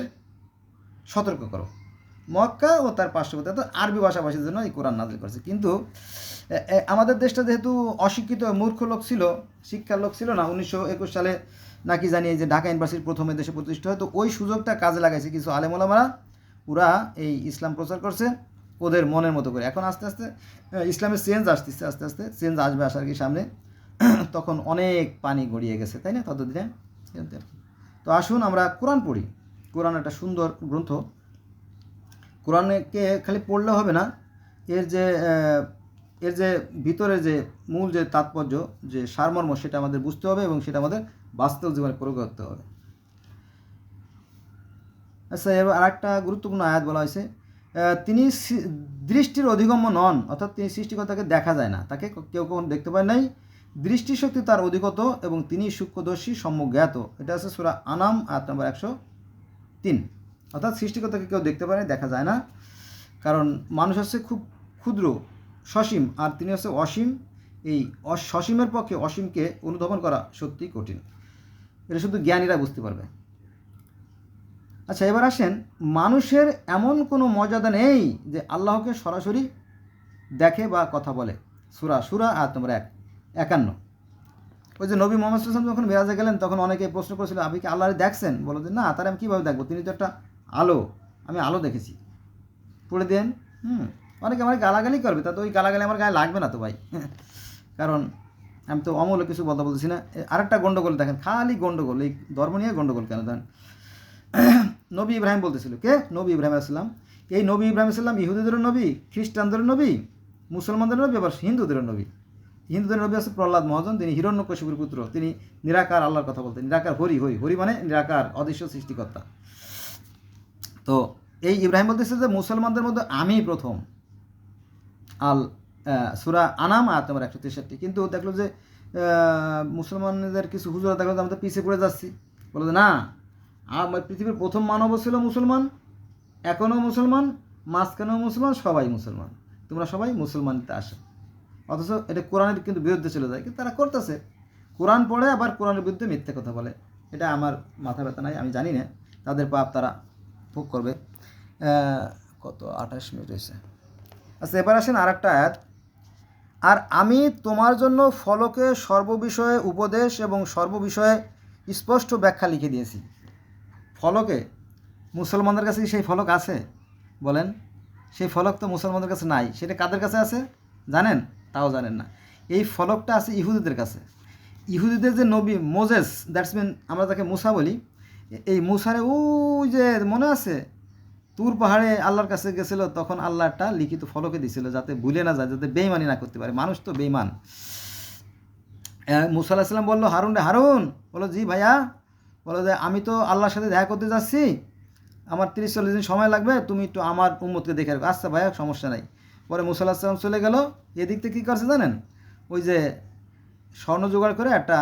সতর্ক করো। মক্কা ও তার পার্শ্ববর্তী, তো আরবি ভাষাভাষীর জন্য এই কোরআন নাজিল করেছে। কিন্তু আমাদের দেশটা যেহেতু অশিক্ষিত মূর্খ লোক ছিল, শিক্ষার লোক ছিল না, 1921 সালে নাকি জানি এই যে ঢাকা ইউনিভার্সিটি প্রথমে দেশে প্রতিষ্ঠিত হয়, তো ওই সুযোগটা কাজে লাগাইছে কিছু আলেম ওলামারা, ওরা এই ইসলাম প্রচার করছে ওদের মনের মতো করে। এখন আস্তে আস্তে ইসলামের চেঞ্জ আসতেছে, আস্তে আস্তে চেঞ্জ আসবে আসার কি সামনে, তখন অনেক পানি গড়িয়ে গেছে, তাই না? ততদিনে। তো আসুন আমরা কোরআন পড়ি। কোরআন একটা সুন্দর গ্রন্থ। কোরআনকে খালি পড়লে হবে না, এর যে ভিতরে যে মূল যে তাৎপর্য, যে সারমর্ম, সেটা আমাদের বুঝতে হবে এবং সেটা আমাদের বাস্তব জীবনে প্রয়োগ করতে হবে। আচ্ছা, এবার আর একটা গুরুত্বপূর্ণ আয়াত বলা হয়েছে, তিনি দৃষ্টির অধিগম্য নন, অর্থাৎ তিনি সৃষ্টিকর্তাকে দেখা যায় না, তাকে কেউ কখনো দেখতে পায় নাই, দৃষ্টিশক্তি তার অধিগত এবং তিনি সূক্ষ্মদর্শী সম্যক জ্ঞাত। এটা আছে সূরা আনাম আয়াত নম্বর 103। অর্থাৎ সৃষ্টিকর্তাকে কেউ দেখতে পায় না, দেখা যায় না, কারণ মানুষ হচ্ছে খুব ক্ষুদ্র সসীম, আর তিনি হচ্ছে অসীম। এই সসীমের পক্ষে অসীমকে অনুধাবন করা সত্যি কঠিন, এটা শুধু জ্ঞানীরা বুঝতে পারবে। আচ্ছা, এবার আসেন, মানুষের এমন কোনো মর্যাদা নেই যে আল্লাহকে সরাসরি দেখে বা কথা বলে। সূরা আয়াত নম্বর 51। ওই যে নবী মুহাম্মদ সাল্লাল্লাহু আলাইহি ওয়াসাল্লাম যখন মেরাজে গেলেন, তখন অনেকে প্রশ্ন করেছিল, আপনি কি আল্লাহরে দেখছেন? বলো যে না, তারা আমি কীভাবে দেখবো, তিনি তো একটা আলো, আমি আলো দেখেছি। পড়ে দেন। অনেকে আমার গালাগালি করবে, তা তো ওই গালাগালি আমার গায়ে লাগবে না তো ভাই, কারণ আমি তো অমূল্য কিছু বলতে বলতেছি না। আরেকটা গণ্ডগোল দেখেন, খালি গণ্ডগোল, এই ধর্ম নিয়ে গণ্ডগোল কেন দেন? নবী ইব্রাহিম বলতেছিল, কে? নবী ইব্রাহিম আলাইহিস সালাম। এই নবী ইব্রাহিম আলাইহিস সালাম ইহুদিদেরও নবী, খ্রিস্টানদেরও নবী, মুসলমানদের নবী, আবার হিন্দুদেরও নবী। হিন্দুদের নবী আছে প্রহ্লাদ মহাজন, তিনি হিরণ্যকশিপুর পুত্র, তিনি নিরাকার আল্লাহর কথা বলতেন, নিরাকার হরি মানে নিরাকার অদৃশ্য সৃষ্টিকর্তা। তো এই ইব্রাহিম বলতেছে যে মুসলমানদের মধ্যে আমি প্রথম। সূরা আনাম আয়াত নম্বর 163। কিন্তু দেখলো যে মুসলমানদের কিছু হুজুরা দেখলো যে আমরা পিছিয়ে পড়ে যাচ্ছি, বলো যে না, পৃথিবীর প্রথম মানবও ছিল মুসলমান, এখনও মুসলমান, মাঝখানেও মুসলমান, সবাই মুসলমান, তোমরা সবাই মুসলমানিতে আসো। অথচ এটা কোরআনের কিন্তু বিরুদ্ধে চলে যায়, কিন্তু তারা করতেছে, কোরআন পড়ে আবার কোরআনের বিরুদ্ধে মিথ্যে কথা বলে। এটা আমার মাথা ব্যথা নাই, আমি জানি না, তাদের পাপ তারা ভোগ করবে। কত 28 মিনিট হয়েছে। আচ্ছা, এবার আসেন আর একটা আয়াত, আর আমি তোমার জন্য ফলকে সর্ববিষয়ে উপদেশ এবং সর্ববিষয়ে স্পষ্ট ব্যাখ্যা লিখে দিয়েছি। ফলকে, মুসলমানদের কাছে সেই ফলক আছে? বলেন, সেই ফলক তো মুসলমানদের কাছে নাই, সেটা কাদের কাছে আছে জানেন? তাও জানেন না। এই ফলকটা আছে ইহুদিদের কাছে। ইহুদিদের যে নবী মোজেস, দ্যাটস মিন আমরা যাকে মুসা বলি, এই মুসারে ওই যে মনে আছে তুর পাহাড়ে আল্লাহর কাছে গেছিলো, তখন আল্লাহ একটা লিখিত ফলকে দিছিল যাতে ভুলে না যায়, যাতে বেইমানি না করতে পারে, মানুষ তো বেইমান। মুসা আলাইহিস সালাম বললো হারুন রে, হারুন বলো জি ভাইয়া, বলো যে আমি তো আল্লাহর সাথে দেখা করতে যাচ্ছি, আমার 30-40 দিন সময় লাগবে, তুমি একটু আমার উম্মতকে দেখে রাখো। আচ্ছা ভাইয়া, সমস্যা নাই। পরে মুসা আলাইহিস সালাম চলে গেল, এদিক থেকে কী করছে জানেন? ওই যে স্বর্ণ জোগাড় করে একটা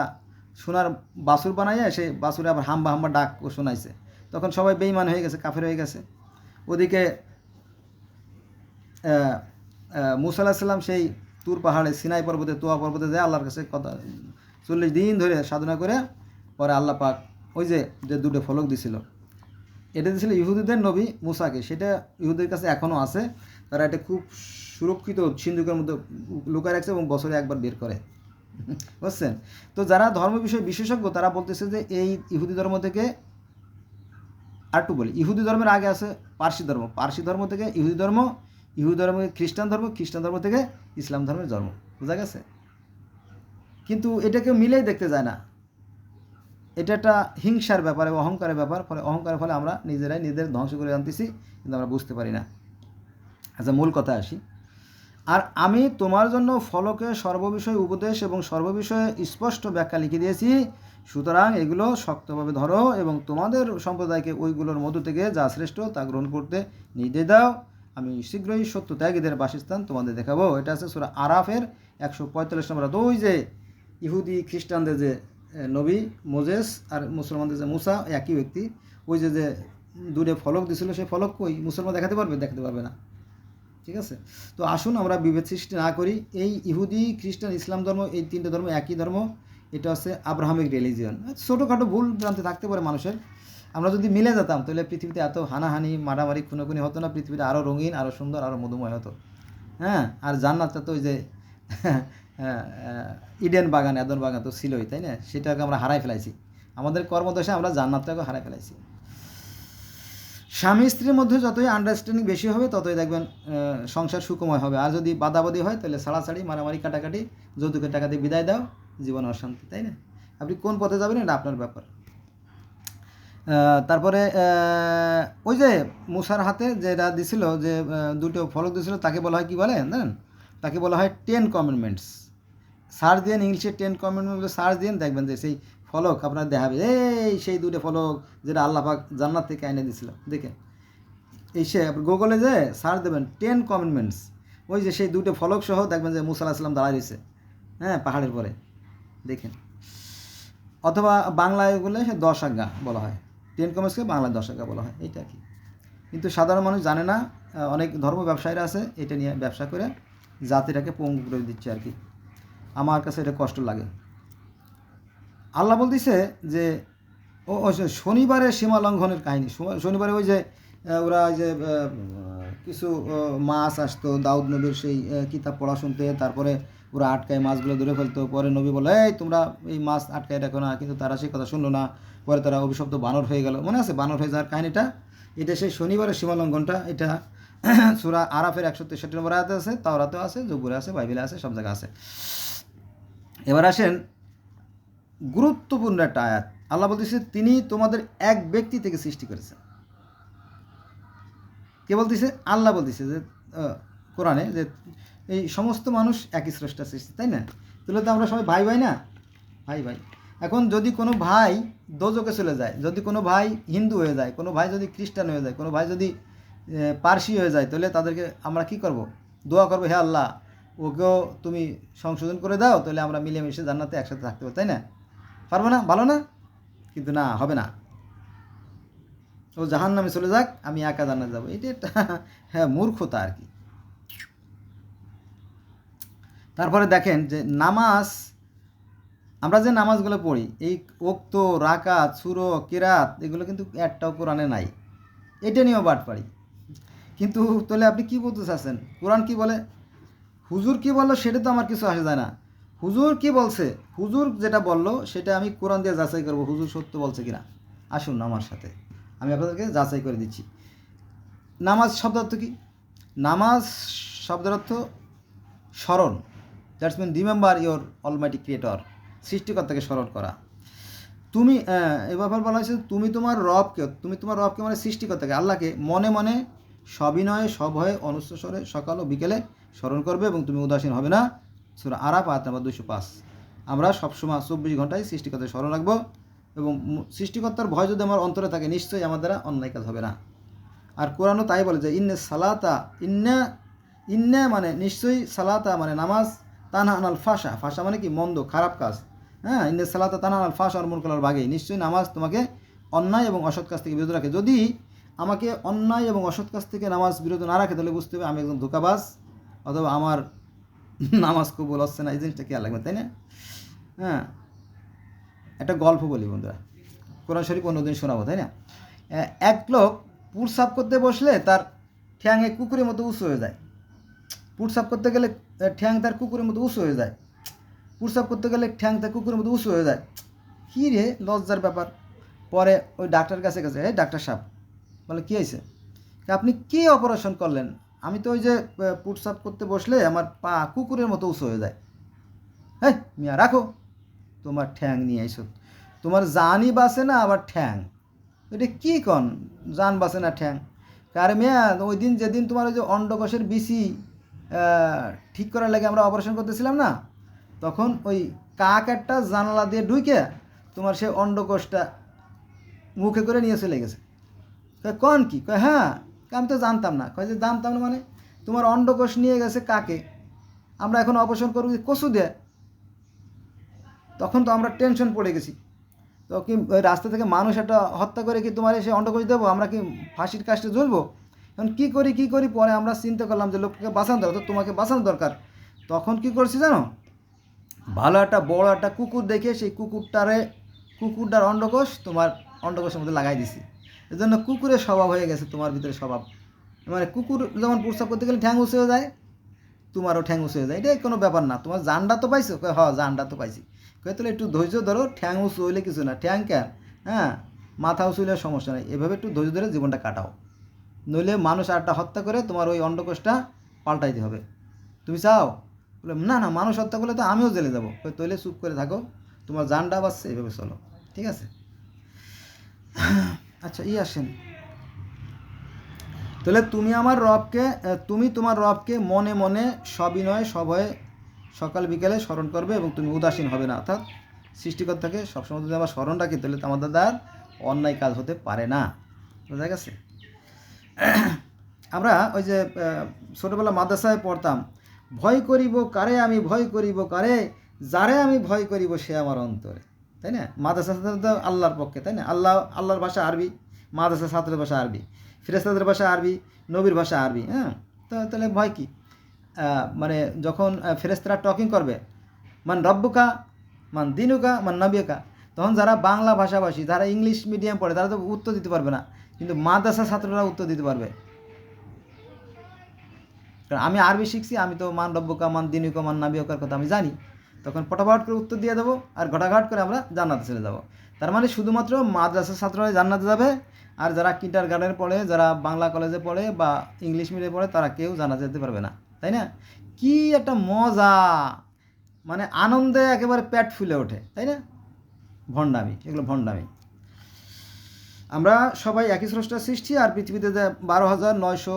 সোনার বাছুর বানাইয়া সেই বাছুরে আবার হাম্বা হাম্বা ডাক শোনাইছে, তখন সবাই বেইমান হয়ে গেছে, কাফের হয়ে গেছে। ওদিকে মুসা আলাইহিস সালাম সেই তুর পাহাড়ে, সিনাই পর্বতে, তোয়া পর্বতে যায় আল্লাহর কাছে কথা 40 দিন ধরে সাধনা করে, পরে আল্লাহ পাক ওই যে দুটো ফলক দিছিল, এটা দিয়েছিল ইহুদিদের নবী মুসাকে, সেটা ইহুদের কাছে এখনও আছে। তারা এটা খুব সুরক্ষিত সিন্ধুকের মধ্যে লুকায় রাখছে এবং বছরে একবার বের করে, বুঝছেন? তো যারা ধর্ম বিষয়ে বিশেষজ্ঞ তারা বলতেছে যে এই ইহুদি ধর্ম থেকে, আর একটু বলি, ইহুদি ধর্মের আগে আছে পার্সি ধর্ম, পার্সি ধর্ম থেকে ইহুদি ধর্ম, ইহুদি ধর্ম থেকে খ্রিস্টান ধর্ম, খ্রিস্টান ধর্ম থেকে ইসলাম ধর্মের জন্ম, বোঝা গেছে? কিন্তু এটাকে মিলেই দেখতে যায় না। এটা একটা হিংসার ব্যাপার এবং অহংকারের ব্যাপার, ফলে অহংকারের ফলে আমরা নিজেরাই নিজেদের ধ্বংস করে আনতেছি, কিন্তু আমরা বুঝতে পারি না। আচ্ছা, মূল কথা আসি। আর আমি তোমার জন্য ফলকে সর্ববিষয় উপদেশ এবং সর্ববিষয়ে স্পষ্ট ব্যাখ্যা লিখে দিয়েছি, সুতরাং এগুলো শক্তভাবে ধরো এবং তোমাদের সম্প্রদায়কে ওইগুলোর মধ্য থেকে যা শ্রেষ্ঠ তা গ্রহণ করতে নির্দেশ দাও। আমি শীঘ্রই সত্য ত্যাগীদের বাসস্থান তোমাদের দেখাবো। এটা আছে সূরা আরাফের 145 নম্বর। তো ওই যে ইহুদি খ্রিস্টানদের যে নবী মোজেস আর মুসলমানদের যে মুসা, একই ব্যক্তি। ওই যে যে দূরে ফলক দিছিল, সেই ফলক কই মুসলমান দেখাতে পারবে? দেখাতে পারবে না। ঠিক আছে? তো আসুন আমরা বিভেদ সৃষ্টি না করি। এই ইহুদি, খ্রিস্টান, ইসলাম ধর্ম, এই তিনটে ধর্ম একই ধর্ম। এটা হচ্ছে আব্রাহামিক রিলিজিয়ন। ছোটোখাটো ভুল ভ্রান্তি থাকতে পারে মানুষের। আমরা যদি মিলে যেতাম তাহলে পৃথিবীতে এত হানাহানি, মারামারি, খুনোখুনি হতো না। পৃথিবীতে আরও রঙিন, আরও সুন্দর, আরও মধুময় হতো। হ্যাঁ, আর জান্নাতটা তো ওই যে ইডেন বাগান, এদন বাগান তো ছিলই, তাই না? সেটাকে আমরা হারাই ফেলাইছি। আমাদের কর্মদশায় আমরা জান্নাতটাকে হারাই ফেলাইছি। স্বামী স্ত্রীর মধ্যে যতই আন্ডারস্ট্যান্ডিং বেশি হবে ততই দেখবেন সংসার সুখময় হবে। আর যদি বাদাবাদি হয় তাহলে ছাড়াছাড়ি, মারামারি, কাটাকাটি, যৌতুকের টাকা দিয়ে বিদায় দাও, জীবন অশান্তি, তাই না? আপনি কোন পথে যাবেন এটা আপনার ব্যাপার। তারপরে ওই যে মুসার হাতে যেটা দিছিল, যে দুটো ফলক দিছিল, তাকে বলা হয় কী বলে জানেন? তাকে বলা হয় 10 কমেন্ডমেন্টস। সার্চ দিন ইংলিশে 10 কমেন্ডমেন্টস সার্চ দিন, দেখবেন যে সেই ফলক আপনার দেখাবে, এই সেই দুটো ফলক যেটা আল্লাহ পাক জান্নাত থেকে এনে দিয়েছিল। দেখেন, এই সে গুগলে যে সার্চ দেবেন 10 কমেন্ডমেন্টস, ওই যে সেই দুটো ফলক সহ দেখবেন যে মুসা আলাইহিস সালাম দাঁড়ায় রয়েছে, হ্যাঁ, পাহাড়ের পরে, দেখেন। অথবা বাংলায় বলে সে 10 আজ্ঞা বলা হয়, 10 কমেন্টসকে বাংলায় 10 আজ্ঞা বলা হয়, এইটা কি। কিন্তু সাধারণ মানুষ জানে না। অনেক ধর্ম ব্যবসায়ীরা আছে এটা নিয়ে ব্যবসা করে জাতিটাকে পঙ্গু করে দিচ্ছে আর কি। আমার কাছে এটা কষ্ট লাগে। আল্লাহ বলতেছে যে ও শনিবারের সীমা লঙ্ঘনের কাহিনী। শনিবারে ওই যে ওরা যে কিছু মাছ আসতো দাউদ নবীর সেই কিতাব পড়া শুনতে, তারপরে ওরা আটকায় মাছগুলো ধরে ফেলতো। পরে নবী বলে, এই তোমরা এই মাছ আটকায় রাখো না, কিন্তু তারা সেই কথা শুনলো না। পরে তারা অভিশপ্ত বানর হয়ে গেল, মনে আছে বানর হয়ে যাওয়ার কাহিনীটা? এটা সেই শনিবারের সীমা লঙ্ঘনটা। এটা সূরা আরাফের 163 নম্বর আয়াতে আছে, তাওরাতেও আছে, জবুরে আছে, বাইবেলে আছে, সব জায়গায় আছে। এবার আসেন গুরুত্বপূর্ণ একটা আয়াত। আল্লাহ বলতেছে তিনি তোমাদের এক ব্যক্তি থেকে সৃষ্টি করেছেন। কে বলতেছে? আল্লাহ বলতেছে যে কোরআনে যে এই সমস্ত মানুষ একই স্রষ্টা সৃষ্টি, তাই না? তাহলে তো আমরা সবাই ভাই ভাই না? ভাই ভাই। এখন যদি কোনো ভাই দোজকে চলে যায়, যদি কোনো ভাই হিন্দু হয়ে যায়, কোনো ভাই যদি খ্রিস্টান হয়ে যায়, কোনো ভাই যদি পার্সি হয়ে যায়, তাহলে তাদেরকে আমরা কি করব? দোয়া করবো, হে আল্লাহ ওকেও তুমি সংশোধন করে দাও, তাহলে আমরা মিলেমিশে জান্নাতে একসাথে থাকতে পারবো, তাই না? পারবো না? ভালো না? কিন্তু না, হবে না। ও জাহান্নামে চলে যাক, আমি একা জান্নাতে যাবো, এটা একটা হ্যাঁ মূর্খতা আর কি। তারপরে দেখেন যে নামাজ, আমরা যে নামাজগুলো পড়ি, এই ওক্ত, রাকাত, সুরো, কেরাত, এগুলো কিন্তু একটাও কোরআনে নাই। এটা নিয়েও বাট পারি। কিন্তু তাহলে আপনি কি বলতে চাচ্ছেন? কোরআন কি বলে, হুজুর কি বললো সেটা তো আমার কিছু আসে যায় না। হুজুর কি বলছে, হুজুর যেটা বললো সেটা আমি কোরআন দিয়ে যাচাই করবো হুজুর সত্য বলছে কিনা। আসুন আমার সাথে, আমি আপনাদেরকে যাচাই করে দিচ্ছি। নামাজ শব্দের অর্থ কি? নামাজ শব্দের অর্থ স্মরণ। That's mean remember your almighty creator, সৃষ্টিকর্তাকে স্মরণ করা। তুমি এ ব্যাপার বলা হয়েছে তুমি তোমার রবকে মানে সৃষ্টিকর্তাকে, আল্লাহকে মনে মনে সবিনয়ে সভয়ে অনুচ্চস্বরে সকাল ও বিকেলে স্মরণ করবে এবং তুমি উদাসীন হবে না। সূরা আরাফ আয়াত নাম্বার 205। আমরা সবসময় 24 ঘন্টায় সৃষ্টিকর্তাকে স্মরণ রাখবো এবং সৃষ্টিকর্তার ভয় যদি আমার অন্তরে থাকে, নিশ্চয়ই আমার দ্বারা অন্যায় কাজ হবে না। আর কোরআনও তাই বলে যে ইন্না মানে নিশ্চয়ই, সালাতা মানে নামাজ, তানহা আনাল ফাশা, ফাশা মানে কি? মন্দ, খারাপ কাজ। হ্যাঁ, ইন্না সালাতা তানহা আনাল ফাশা আর মুনকারের বাগি, নিশ্চয়ই নামাজ তোমাকে অন্যায় এবং অসৎ কাজ থেকে বিরত রাখে। যদি আমাকে অন্যায় এবং অসৎ কাজ থেকে নামাজ বিরত না রাখে, তাহলে বুঝতে হবে আমি একজন ধোঁকাবাজ, অথবা আমার নামাজ কবুল হচ্ছে না। এই জিনিসটা খেয়াল রাখবেন, তাই না? হ্যাঁ, একটা গল্প বলি বন্ধুরা, কোরআন শরীফ অন্যদিন শোনাবো, তাই না? এক লোক পুরসাপ করতে বসলে তার ঠ্যাঙে কুকুরের মতো উঁচু হয়ে যায়। পুরসাপ করতে গেলে ঠ্যাং তার কুকুরের মতো উঁচু হয়ে যায়। পুরসাপ করতে গেলে ঠ্যাং তার কুকুরের মতো উঁচু হয়ে যায়। কী রে, লজ্জার ব্যাপার। পরে ওই ডাক্তার কাছে গেছে, এই ডাক্তার সাহেব, বলে কী হয়েছে? আপনি কী অপারেশন করলেন? আমি তো ওই যে পুটসাপ করতে বসলে আমার পা কুকুরের মতো উঁচু হয়ে যায়। হ্যাঁ মিয়া, রাখো তোমার ঠ্যাং নিয়ে এসো। তোমার জানই বাঁচে না আবার ঠ্যাং। এটা কী কন, জান বাঁচে না ঠ্যাং? কার মিয়া, ওই দিন যেদিন তোমার ওই যে অন্ডকোষের বিসি ঠিক করার লাগে আমরা অপারেশন করতেছিলাম না, তখন ওই কাক একটা জানলা দিয়ে ঢুকে তোমার সে অন্ডকোষটা মুখে করে নিয়ে চলে গেছে। কন কি? কয় হ্যাঁ, আমি তো জানতাম না। কয় যে জানতাম না মানে? তোমার অন্ডকোষ নিয়ে গেছে কাকে, আমরা এখন অপারেশন করবো কচু দেয়। তখন তো আমরা টেনশন পড়ে গেছি। তো কি ওই রাস্তা থেকে মানুষ একটা হত্যা করে কি তোমার এসে অন্ডকোষ দেবো? আমরা কি ফাঁসির কাজটা জ্বলবো? এখন কী করি পরে আমরা চিন্তা করলাম যে লোককে বাঁচানো দরকার, তো তোমাকে বাঁচানো দরকার। তখন কি করছি জানো? ভালো একটা বড় একটা কুকুর দেখে সেই কুকুরটার অন্ডকোষ তোমার অন্ডকোষের মধ্যে লাগাই দিছি। এই জন্য কুকুরের স্বভাব হয়ে গেছে তোমার ভিতরে স্বভাব। মানে কুকুর যেমন প্রস্রাব করতে গেলে ঠ্যাং উঁচু হয়ে যায়, তোমারও ঠ্যাং উঁচু হয়ে যায়। এটা কোনো ব্যাপার না। তোমার জানটা তো পাইছো? হ্যাঁ জানটা তো পাইছি। তাহলে একটু ধৈর্য ধরো, ঠ্যাং উঁচু হইলে কিছু না, ঠ্যাং কেন, হ্যাঁ মাথা উঁচু হইলে সমস্যা নেই। এভাবে একটু ধৈর্য ধরে জীবনটা কাটাও, নইলে মানুষ আরটা হত্যা করে তোমার ওই অন্ডকোষটা পাল্টাইতে হবে। তুমি চাও? বলে না না, মানুষ হত্যা করলে তো আমিও জেলে যাবো। তৈলে চুপ করে থাকো, তোমার জানটা বাঁচছে, এভাবে চলো, ঠিক আছে? আচ্ছা আসেন, তাহলে তুমি তোমার রবকে মনে মনে সবিনয়ে সভয়ে সকাল বিকেলে স্মরণ করবে এবং তুমি উদাসীন হবে না। অর্থাৎ সৃষ্টিকর্তাকে সবসময় যদি আমরা স্মরণ রাখি তাহলে আমাদের দ্বার অন্যায় কাজ হতে পারে না। বোঝা গেছে? আমরা ওই যে ছোটোবেলা মাদ্রাসায় পড়তাম, ভয় করিব কারে আমি ভয় করিব কারে, যারে আমি ভয় করিব সে আমার অন্তরে, তাই না? মাদ্রাসা তো আল্লাহর পক্ষে, তাই না? আল্লাহর ভাষা আরবি, মাদ্রাসা ছাত্রের ভাষা আরবি, ফেরেশতাদের ভাষা আরবি, নবীর ভাষা আরবি। হ্যাঁ, তো তাহলে ভয় কি? মানে যখন ফেরেশতারা টকিং করবে, মান রব্বুকা মান দিনুকা মান নবিয়কা, তখন যারা বাংলা ভাষাভাষী, যারা ইংলিশ মিডিয়াম পড়ে তারা তো উত্তর দিতে পারবে না, কিন্তু মাদ্রাসা ছাত্ররা উত্তর দিতে পারবে। কারণ আমি আরবি শিখছি, আমি তো মান রব্বুকা মান দিনুকা মান নবিয়কার কথা আমি জানি। তখন পটাপট করে উত্তর দিয়ে দেবো, আর ঘটাঘাট করে আমরা জান্নাতে চলে যাব। তার মানে শুধুমাত্র মাদ্রাসা ছাত্ররা জান্নাতে যাবে, আর যারা কিন্ডার গার্ডেনে পড়ে, যারা বাংলা কলেজে পড়ে বা ইংলিশ মিডিয়ামে পড়ে, তারা কেউ জান্নাতে যেতে পারবে না, তাই না? কি একটা মজা, মানে আনন্দে একেবারে পেট ফুলে ওঠে, তাই না? ভণ্ডামি, এগুলো ভণ্ডামি। আমরা সবাই একই স্রষ্টার সৃষ্টি, আর পৃথিবীতে যে 12,900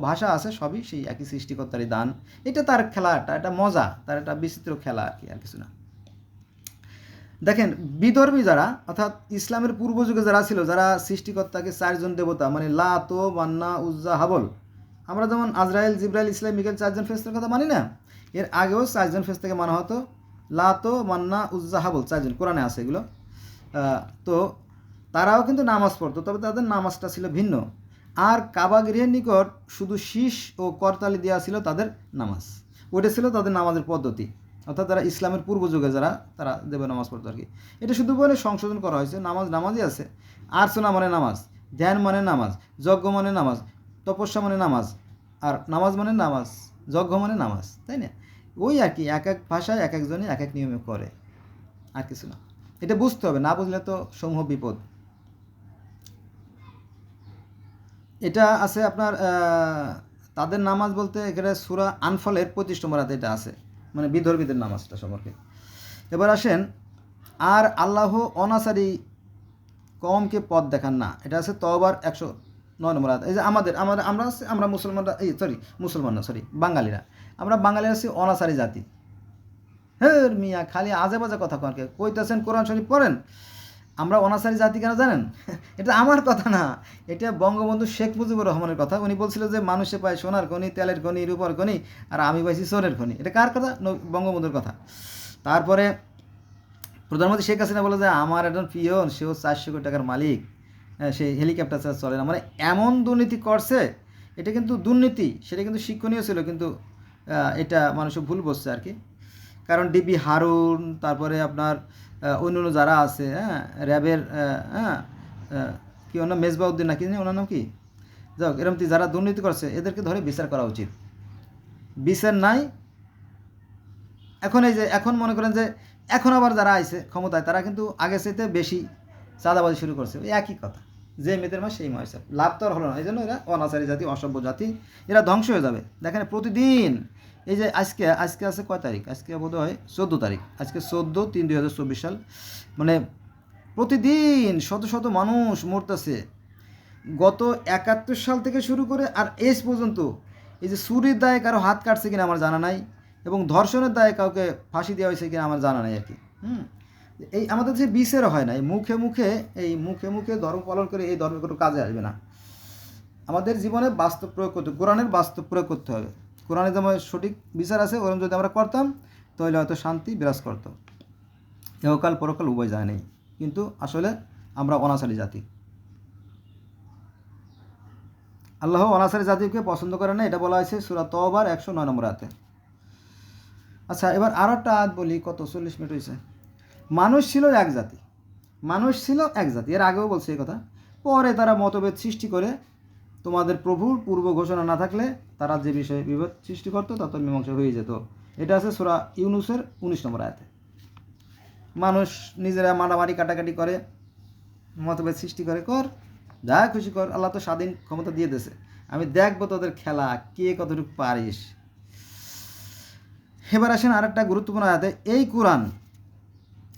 ভাষা আছে সবই সেই একই সৃষ্টিকর্তারই দান। এটা তার খেলা, একটা মজা, তার একটা বিচিত্র খেলা আর কি, আর কিছু না। দেখেন, বিধর্মী যারা, অর্থাৎ ইসলামের পূর্ব যুগে যারা ছিল, যারা সৃষ্টিকর্তাকে 4জন দেবতা মানে লাত, মান্না, উজ্জা, হাবল, আমরা যেমন আজরাইল, জিব্রাইল, ইসলাম, মিকাইল 4জন ফেরেশতার কথা মানি না, এর আগেও 4জন ফেরেশতাকে মানা হতো। লাত, মান্না, উজ্জা, হাবল 4জন, কোরআনে আছে এগুলো। তো তারাও কিন্তু নামাজ পড়তো, তবে তাদের নামাজটা ছিল ভিন্ন। আর কাবা গৃহের নিকট শুধু শীষ ও করতালি দেওয়া ছিল তাদের নামাজ, ওইটা ছিল তাদের নামাজের পদ্ধতি। অর্থাৎ তারা ইসলামের পূর্ব যুগে যারা, তারা দেবে নামাজ পড়তো আর কি। এটা শুধু বলে সংশোধন করা হয়েছে, নামাজই আছে। আর্চনা মানে নামাজ, ধ্যান মানে নামাজ, যজ্ঞ মানে নামাজ, তপস্যা মানে নামাজ, আর নামাজ মানে নামাজ, যজ্ঞ মানে নামাজ, তাই না? ওই আর কি, এক এক ভাষায় এক একজনে এক এক নিয়মে করে, আর কিছু না। এটা বুঝতে হবে, না বুঝলে তো সমূহ বিপদ। এটা আছে আপনার তাদের নামাজ বলতে এখানে সূরা আনফলের 25 নম্বর আয়াতে এটা আছে, মানে বিধর্মীদের নামাজটা সম্পর্কে। এবার আসেন, আর আল্লাহ অনাসারি কমকে পথ দেখান না, এটা আছে তওবার 109 নম্বর আয়াত। এই যে আমরা মুসলমানরা, বাঙালিরা, আমরা বাঙালিরা আছি অনাসারি জাতি। হ্যাঁ মিয়া, খালি আজে বাজে কথা কইতেছেন, কোরআন শরীফ পড়েন। আমরা অনাসারি জাতি কেন জানেন? এটা আমার কথা না, এটা বঙ্গবন্ধু শেখ মুজিবুর রহমানের কথা। উনি বলছিল যে মানুষে পায় সোনার খনি, তেলের খনি, রূপার খনি, আর আমি পাইছি সোনের খনি। এটা কার কথা? বঙ্গবন্ধুর কথা। তারপরে প্রধানমন্ত্রী শেখ হাসিনা বলে যে আমার একজন পিয়ন, সেও 400 কোটি টাকার মালিক, সে হেলিকপ্টার চার্জ চলে না। মানে এমন দুর্নীতি করছে, এটা কিন্তু দুর্নীতি, সেটা কিন্তু শিক্ষণীয় ছিল, কিন্তু এটা মানুষও ভুল বসছে আর কি। কারণ ডিবি হারুন, তারপরে আপনার অন্য যারা আছে, হ্যাঁ র্যাবের, হ্যাঁ কি ওর নাম মেজবাউদ্দিন নাকি ওনার নাম কি, যাক এরকম যারা দুর্নীতি করছে এদেরকে ধরে বিচার করা উচিত। বিচার নাই। এখন এই যে এখন মনে করেন যে এখন আবার যারা আইছে ক্ষমতায় তারা কিন্তু আগের চাইতে বেশি চাঁদাবাজি শুরু করছে, ওই একই কথা, যে মেয়েদের মাস সেই মাস, লাভ তো আর হলো না। এই জন্য এরা অনাচারী জাতি, অসভ্য জাতি, এরা ধ্বংস হয়ে যাবে। দেখেন প্রতিদিন এই যে আজকে আজকে আছে কয় তারিখ, আজকে বোধ হয় 14 তারিখ, আজকে 14/3/2024 সাল, মানে প্রতিদিন শত শত মানুষ মরতেছে। গত 71 সাল থেকে শুরু করে আর এজ পর্যন্ত এই যে চুরির দায়ে কারো হাত কাটছে কিনা আমার জানা নাই, এবং ধর্ষণের দায়ে কাউকে ফাঁসি দেওয়া হয়েছে কিনা আমার জানা নাই আর কি। এই আমাদের যে বিচারও হয় না, এই মুখে মুখে ধর্ম পালন করে এই ধর্মের কোনো কাজে আসবে না। আমাদের জীবনে বাস্তব প্রয়োগ করতে, কোরআনের বাস্তব প্রয়োগ করতে হবে। কোরআনে যেমন সঠিক বিচার আছে, ওরকম যদি আমরা করতাম তাহলে হয়তো শান্তি বিরাজ করত, ইহকাল পরকাল উভয় যায় নেই। কিন্তু আসলে আমরা অনাচারী জাতি। আল্লাহ অনাচারী জাতিকে পছন্দ করে না, এটা বলা হয়েছে সূরা তওবার 109 নম্বর আয়াতে। আচ্ছা, এবার আর একটা আয়াত বলি, কত 40 মিনিট হয়েছে। মানুষ ছিল এক জাতি, মানুষ ছিল এক জাতি, এর আগেও বলছে এই কথা। পরে তারা মতভেদ সৃষ্টি করে, তোমাদের প্রভুর পূর্ব ঘোষণা না থাকলে তারা যে বিষয়ে বিভেদ সৃষ্টি করতো তত মীমাংসা হয়ে যেত। এটা আছে সূরা ইউনূসের 19 নম্বর আয়াতে। মানুষ নিজেরা মারামারি কাটাকাটি করে, মতভেদ সৃষ্টি করে, কর যা খুশি কর, আল্লাহ তো স্বাধীন ক্ষমতা দিয়ে দিয়েছে, আমি দেখবো তোদের খেলা কে কতটুকু পারিস। এবার আসেন আরেকটা গুরুত্বপূর্ণ আয়াতে। এই কোরআন,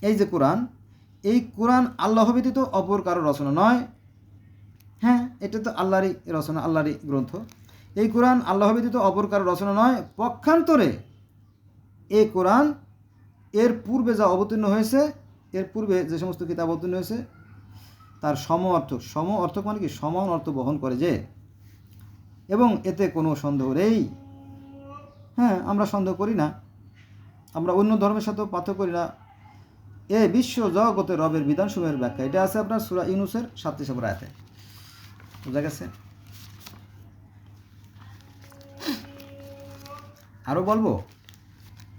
এই যে কোরআন, এই কোরআন আল্লাহ ব্যতীত অপর কারো রচনা নয়। হ্যাঁ, এটা তো আল্লাহরই রচনা, আল্লাহরই গ্রন্থ। এই কোরআন আল্লাহ ব্যতীত অপর কারো রচনা নয়। পক্ষান্তরে এই কোরআন এর পূর্বে যা অবতীর্ণ হয়েছে, এর পূর্বে যে সমস্ত কিতাব অবতীর্ণ হয়েছে তার সম অর্থক মানে কি, সমান অর্থ বহন করে যে, এবং এতে কোনো সন্দেহ নেই। হ্যাঁ, আমরা সন্দেহ করি না, আমরা অন্য ধর্মের সাথেও পার্থক্য করি না। এ বিশ্ব জগতের রবের বিধানসমূহের ব্যাখ্যা, এটা আছে আপনার সূরা ইউনূসের 37 নম্বর আয়াতে। বুঝা গেছে? আরও বলবো,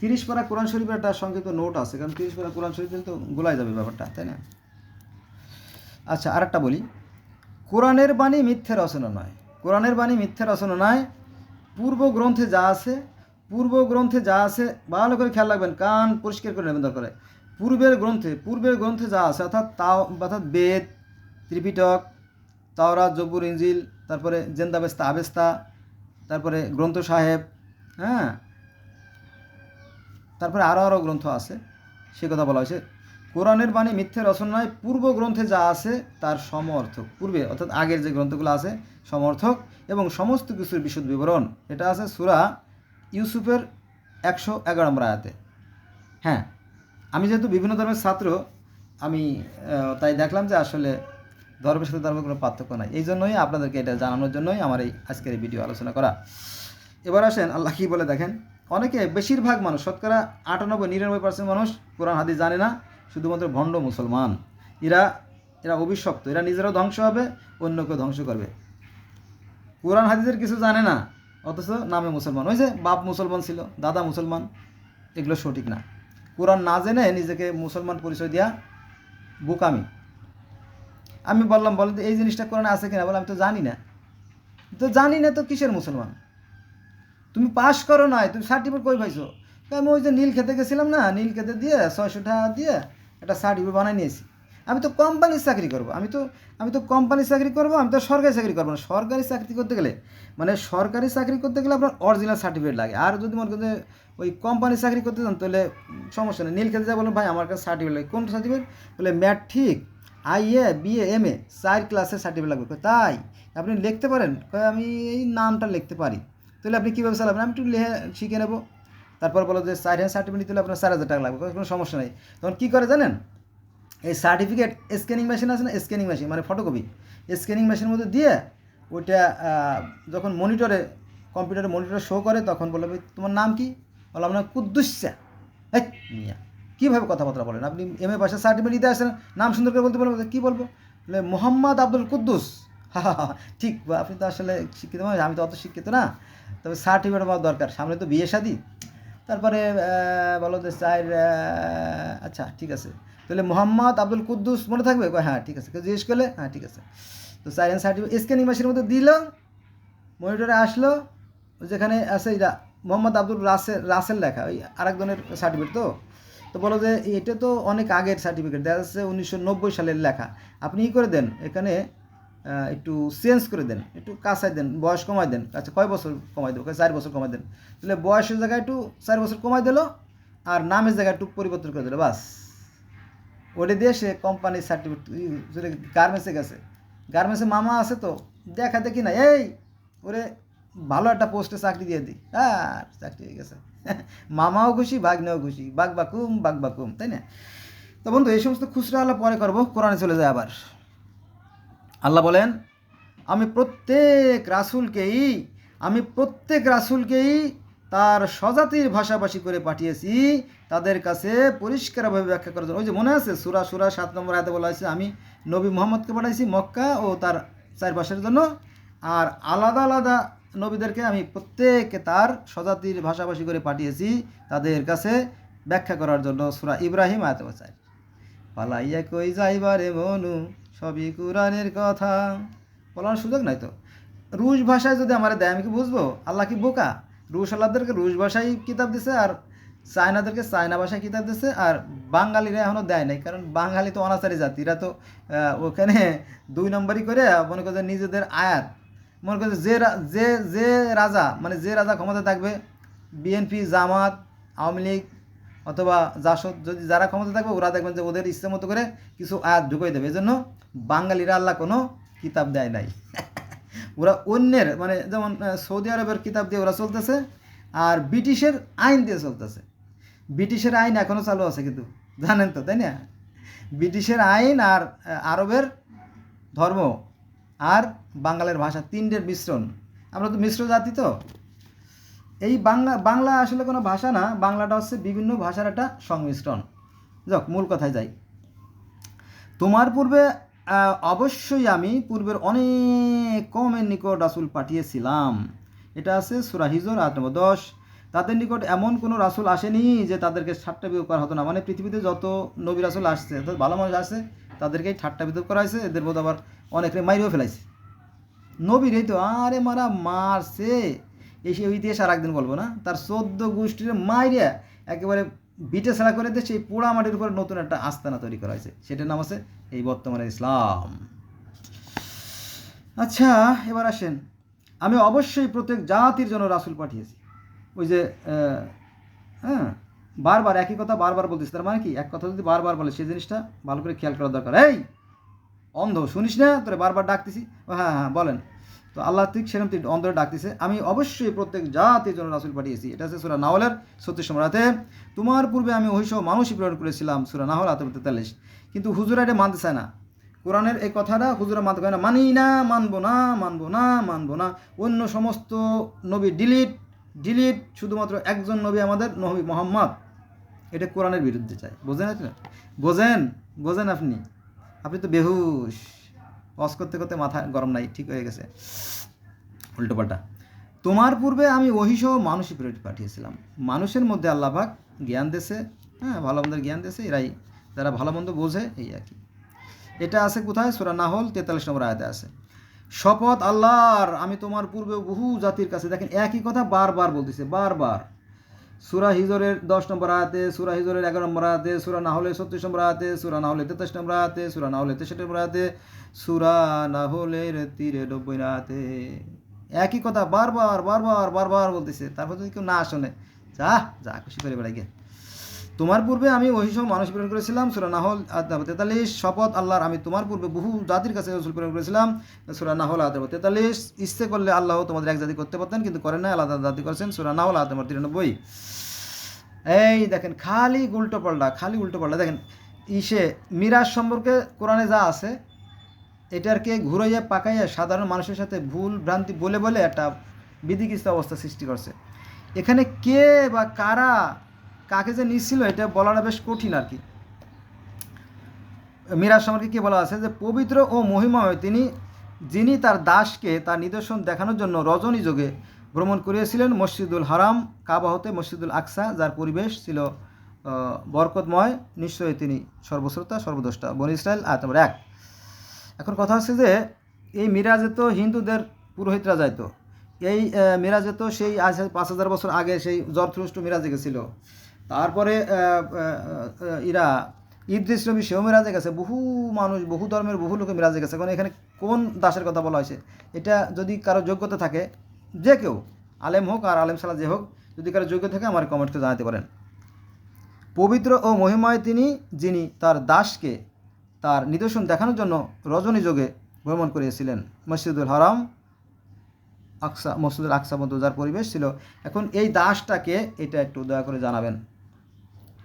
30 পারা কোরআন শরীফের একটা সংক্ষিপ্ত নোট আছে, কারণ 30 পারা কোরআন শরীফ তো গোলাই যাবে ব্যাপারটা, তাই না? আচ্ছা, আরেকটা বলি, কোরআনের বাণী মিথ্যে রচনা নয়। কোরআনের বাণী মিথ্যে রচনা নয়। পূর্ব গ্রন্থে যা আছে ভালো করে খেয়াল রাখবেন, কান পরিষ্কার করে নেবেন দরকার। পূর্বের গ্রন্থে যা আছে, অর্থাৎ বেদ, ত্রিপিটক, তাওরাত, জবুর, ইনজিল, তারপরে জেন্দাবেস্তা, আবেস্তা, তারপরে গ্রন্থ সাহেব, হ্যাঁ, তারপরে আরও গ্রন্থ আছে, সে কথা বলা হয়েছে। কোরআনের বাণী মিথ্যে রচনা নয়, পূর্ব গ্রন্থে যা আছে তার সমর্থক, পূর্বে অর্থাৎ আগের যে গ্রন্থগুলো আছে সমর্থক এবং সমস্ত কিছুর বিশদ বিবরণ। এটা আছে সূরা ইউসুফের 111 নম্বর আয়াতে। হ্যাঁ, আমি যেহেতু বিভিন্ন ধর্মের ছাত্র, আমি তাই দেখলাম যে আসলে ধর্মের সাথে ধর্মের কোনো পার্থক্য নাই। এই জন্যই আপনাদেরকে এটা জানানোর জন্যই আমার এই আজকের এই ভিডিও আলোচনা করা। এবার আসেন আল্লাহ কী বলে দেখেন। অনেকে, বেশিরভাগ মানুষ, শতকরা 98-99% মানুষ কোরআন হাদিস জানে না, শুধুমাত্র ভণ্ড মুসলমান। এরা অভিশপ্ত, এরা নিজেরাও ধ্বংস হবে, অন্যকেও ধ্বংস করবে। কোরআন হাদিসের কিছু জানে না, অথচ নামে মুসলমান। ওই যে বাপ মুসলমান ছিল, দাদা মুসলমান, এগুলো সঠিক না। কোরআন না জেনে নিজেকে মুসলমান পরিচয় দেওয়া বোকামি। আমি বললাম, বলেন এই জিনিসটা কোরআনে আছে কিনা, বলে আমি তো জানি না। তো কিসের মুসলমান? তুমি পাস করো নাই, তুমি সার্টিফিকেট কই পাইছো? আমি ওই যে নীল খেতে গেছিলাম না, নীল খেতে দিয়ে 600 টাকা দিয়ে একটা সার্টিফিকেট বানাই নিয়েছি। আমি তো কোম্পানির চাকরি করবো, আমি তো কোম্পানির চাকরি করবো, আমি তো সরকারি চাকরি করবো না। সরকারি চাকরি করতে গেলে আপনার অরিজিনাল সার্টিফিকেট লাগে। আর যদি মনে করেন ওই কোম্পানির চাকরি করতে চান তাহলে সমস্যা নেই, নীল খেতে যা বলুন, ভাই আমার কাছে সার্টিফিকেট লাগে। কোন সার্টিফিকেট? বলে ম্যাট্রিক, IA, BA, MA 4 ক্লাসের সার্টিফিকেট লাগবে। তাই আপনি লিখতে পারেন? আমি এই নামটা লিখতে পারি। তাহলে আপনি কীভাবে চালাবেন? আমি একটু শিখে নেবো। তারপর বলো যে 4 হ্যান্ড সার্টিফিকেট দিলে আপনার 4000 টাকা লাগবে, কোনো সমস্যা নেই। তখন কী করে জানেন? এই সার্টিফিকেট স্ক্যানিং মেশিন আছে না, স্ক্যানিং মেশিন মানে ফটোকপি, স্ক্যানিং মেশিনের মধ্যে দিয়ে ওইটা যখন কম্পিউটারে মনিটরে শো করে, তখন বলবে তোমার নাম কি? বললাম না, কুদ্দুসা। এই মিয়া, কীভাবে কথাবার্তা বলেন আপনি? MA পাশে সার্টিফিকেট দিতে আসেন, নাম সুন্দর করে বলতে বলবো, কী বলবো? বলে মোহাম্মদ আব্দুল কুদ্দুস। ঠিক, আপনি তো আসলে শিক্ষিত মানুষ, আমি তো অত শিক্ষিত না, তবে সার্টিফিকেট আমার দরকার, সামনে তো বিয়ে শাদী। তারপরে বলো যে আচ্ছা ঠিক আছে, তো তাহলে মোহাম্মদ আব্দুল কুদ্দুস মনে থাকবে? হ্যাঁ ঠিক আছে। কেউ জিজ্ঞেস করলে হ্যাঁ ঠিক আছে। তো সাইরেন সার্টিফিকেট স্ক্যানিং মেশিনের মধ্যে দিল, মনিটরে আসলো, যেখানে আছে এটা মোহাম্মদ আব্দুল রাসেল লেখা, ওই আরেকজনের সার্টিফিকেট। তো বলো যে এটা তো অনেক আগের সার্টিফিকেট, দেখা যাচ্ছে 1990 সালের লেখা, আপনি ই করে দেন, এখানে একটু চেঞ্জ করে দেন, একটু কাছাই দেন, বয়স কমাই দেন। আচ্ছা কয় বছর কমাই দেবো? 4 বছর কমাই দেন। তাহলে বয়সের জায়গায় একটু 4 বছর কমাই দিল, আর নামের জায়গায় একটু পরিবর্তন করে দিল, বাস। ওটা দিয়ে সে কোম্পানির সার্টিফিকেট গার্মেন্টসে গেছে, গার্মেন্টসে মামা আছে তো দেখা দেখি না, এই ওরে ভালো একটা পোস্টে চাকরি দিয়ে দিই, আর চাকরি হয়ে গেছে। মামাও খুশি, ভাগ্নেও খুশি, বাঘ বাকুম, তাই না? তো বন্ধু, এই সমস্ত খুচরা আল্লাহ পরে করবো, কোরআনে চলে যায় আবার। আল্লাহ বলেন, আমি প্রত্যেক রাসূলকেই তার স্বজাতির ভাষাভাষী করে পাঠিয়েছি, তাদের কাছে পরিষ্কারভাবে ব্যাখ্যা করার জন্য। ওই যে মনে আছে সূরা 7 নম্বর আয়াতে বলা হয়েছে, আমি নবী মুহাম্মদকে পাঠাইছি মক্কা ও তার চারপাশের জন্য, আর আলাদা আলাদা নবীদেরকে আমি প্রত্যেককে তার স্বজাতির ভাষাভাষী করে পাঠিয়েছি তাদের কাছে ব্যাখ্যা করার জন্য। সূরা ইব্রাহিম আয়াতে 4। পালাইয়া কই যাইবারে মনু, সবই কোরআনের কথা। বলার সুযোগ নাই তো। রুশ ভাষায় যদি আমার দেয়, আমি কি বুঝবো? আল্লাহ কি বোকা? রুশ আল্লাহদেরকে রুশ ভাষায় কিতাব দিছে, আর চায়নাদেরকে চায়না ভাষায় কিতাব দিছে, আর বাঙালিরা এখনও দেয় নাই, কারণ বাঙালি তো অনাচারী জাতি, এরা তো ওখানে 2 নম্বরই করে মনে করছে নিজেদের আয়াত, মনে করছে যে রাজা, মানে যে রাজা ক্ষমতা থাকবে, বিএনপি, জামাত, আওয়ামী লীগ অথবা জাসদ, যদি যারা ক্ষমতা থাকবে ওরা দেখবেন যে ওদের ইচ্ছে মতো করে কিছু আয়াত ঢুকিয়ে দেবে। এই জন্য বাঙালিরা আল্লাহ কোনো কিতাব দেয় নাই। ওরা অন্যের, মানে যেমন সৌদি আরবের কিতাব দিয়ে ওরা চলতেছে, আর ব্রিটিশের আইন দিয়ে চলতেছে। ব্রিটিশের আইন এখনও চালু আছে, কিন্তু জানেন তো, তাই না? ব্রিটিশের আইন আর আরবের ধর্ম আর বাঙালির ভাষা, 3টের মিশ্রণ। আমরা তো মিশ্র জাতি। তো এই বাংলা আসলে কোনো ভাষা না, বাংলাটা হচ্ছে বিভিন্ন ভাষার একটা সংমিশ্রণ। যাক, মূল কথায় যাই। তোমার পূর্বে অবশ্যই আমি পূর্বের অনেক কমের নিকট রাসূল পাঠিয়েছিলাম। এটা আছে সূরা হিজর আয়াত নম্বর 10। তাদের নিকট এমন কোনো রাসূল আসেনি যে তাদেরকে ঠাট্টা বিদ্রূপ করা হতো না। মানে পৃথিবীতে যত নবী রাসূল আসছে, অর্থাৎ ভালো মানুষ আসছে, তাদেরকেই ঠাট্টা বিদ্রূপ করা হয়েছে, এদের বোধ আবার অনেকে মাইরেও ফেলাইছে। নবীরই তো আরে মারা মারছে, এই সে ইতিহাস আর একদিন বলবো না। তার 14 গোষ্ঠীর মাইরিয়া একেবারে বিটে ছাড়া করে দিয়ে সেই পোড়া মাটির উপরে নতুন একটা আস্তানা তৈরি করা হয়েছে, সেটার নাম আছে এই বর্তমানে ইসলাম। আচ্ছা, এবার আসেন, আমি অবশ্যই প্রত্যেক জাতির জন্য রাসূল পাঠিয়েছি। ওই যে হ্যাঁ, বারবার একই কথা বারবার বলতেছি, তার মানে কি, এক কথা যদি বারবার বলে সেই জিনিসটা ভালো করে খেয়াল করা দরকার। এই অন্ধ, শুনিস না? তোরে বারবার ডাকতেছি। হ্যাঁ হ্যাঁ বলেন। তো আল্লাহ ঠিক সেরকম অন্তরে ডাকতেছে, আমি অবশ্যই প্রত্যেক জাতির জন্য রাসূল পাঠিয়েছি। এটা আছে সূরা নাহলের 36 নম্বর আয়াতে। তোমার পূর্বে আমি ওহিসহ মানুষই প্রেরণ করেছিলাম, সূরা নাহল আয়াত 43। কিন্তু হুজুরা এটা মানতে চায় না। কোরআনের এই কথাটা হুজুরা মানতে পারে না, মানি না, মানবো না। অন্য সমস্ত নবী ডিলিট, শুধুমাত্র একজন নবী, আমাদের নবী মুহাম্মদ। এটা কোরআনের বিরুদ্ধে চায়। বোঝেন? বোঝেন আপনি তো বেহুশ, ওয়াজ করতে করতে মাথা গরম নাই, ঠিক হয়ে গেছে, উল্টোপাল্টা। তোমার পূর্বে আমি ওহিসহ মানুষই পাঠিয়েছিলাম। মানুষের মধ্যে আল্লাহ পাক জ্ঞান দেশে, হ্যাঁ, ভালো মন্দের জ্ঞান দেশে, এরাই যারা ভালো মন্দ বোঝে, এই আর কি। এটা আছে কোথায়? সূরা নাহল 43 নম্বর আয়াতে আছে। শপথ আল্লাহর, আমি তোমার পূর্বে বহু জাতির কাছে, দেখেন একই কথা বারবার বলতেছে, বারবার। সূরা হিজরের 10 নম্বর আয়াতে, সূরা হিজরের 11 নম্বর আয়াতে, সূরা নাহলের 36 নম্বর আয়াতে, সূরা নাহলের 43 নম্বর আয়াতে, সূরা নাহলের 63 নম্বর আয়াতে, সূরা নাহলের 93 আয়াতে একই কথা বারবার বলতেছে। তারপর যদি কেউ না শোনে, যা খুশি করে বেড়াই গে। তোমার পূর্বে আমি ওহিসহ মানুষ প্রেরণ করেছিলাম, সূরা নাহল আয়াত 43। শপথ আল্লাহর, আমি তোমার পূর্বে বহু জাতির কাছে রাসূল প্রেরণ করেছিলাম, সূরা নাহল আয়াত 43। ইচ্ছে করলে আল্লাহ তোমাদের এক জাতি করতে পারতেন, কিন্তু করেন না, আলাদা জাতি করেছেন, সূরা নাহল আয়াত 93। এই দেখেন, খালি উল্টো পাল্টা। দেখেন মিরাজ সম্পর্কে কোরআনে যা আছে, এটাকে ঘুরাইয়া পাকাইয়া সাধারণ মানুষের সাথে ভুল ভ্রান্তি বলে একটা বিধিকিস্ত অবস্থা সৃষ্টি করছে। এখানে কে বা কারা কাকে যে নিচ্ছিল এটা বলাটা বেশ কঠিন আর কি। মিরাজ সম্পর্কে কি বলা আছে, যে পবিত্র ও মহিমাময় যিনি তার দাসকে তার নিদর্শন দেখানোর জন্য রজনী যোগে ভ্রমণ করিয়েছিলেন মসজিদুল হারাম কাবা হতে মসজিদুল আকসা, যার পরিবেশ ছিল বরকতময়, নিশ্চয়ই তিনি সর্বশ্রোতা সর্বদ্রষ্টা। বনী ইসরাইল আয়াত নম্বর 1। এখন কথা হচ্ছে যে এই মিরাজে তো হিন্দুদের পুরোহিতরা যাইতো। এই মিরাজে তো সেই আজ 5,000 বছর আগে সেই জরথরুস্ট মিরাজে গেছিল। তারপরে ইরা ইদ্রিস নবী সেও মিরাজে গেছে। বহু মানুষ, বহু ধর্মের বহু লোকে মিরাজে গেছে। এখন এখানে কোন দাসের কথা বলা হয়েছে? এটা যদি কারো যোগ্যতা থাকে, যে কেউ আলেম হোক আর আলেম ছাড়া যে হোক, যদি কারো যোগ্য থাকে আমার কমেন্টকে জানাতে পারেন। পবিত্র ও মহিমায় তিনি, যিনি তার দাসকে তার নিদর্শন দেখানোর জন্য রজনী যোগে ভ্রমণ করিয়েছিলেন। মসজিদুল হারাম, আকসা, মসজিদুল আকসা পর্যন্ত যার পরিবেশ ছিল। এখন এই দাসটাকে, এটা একটু দয়া করে জানাবেন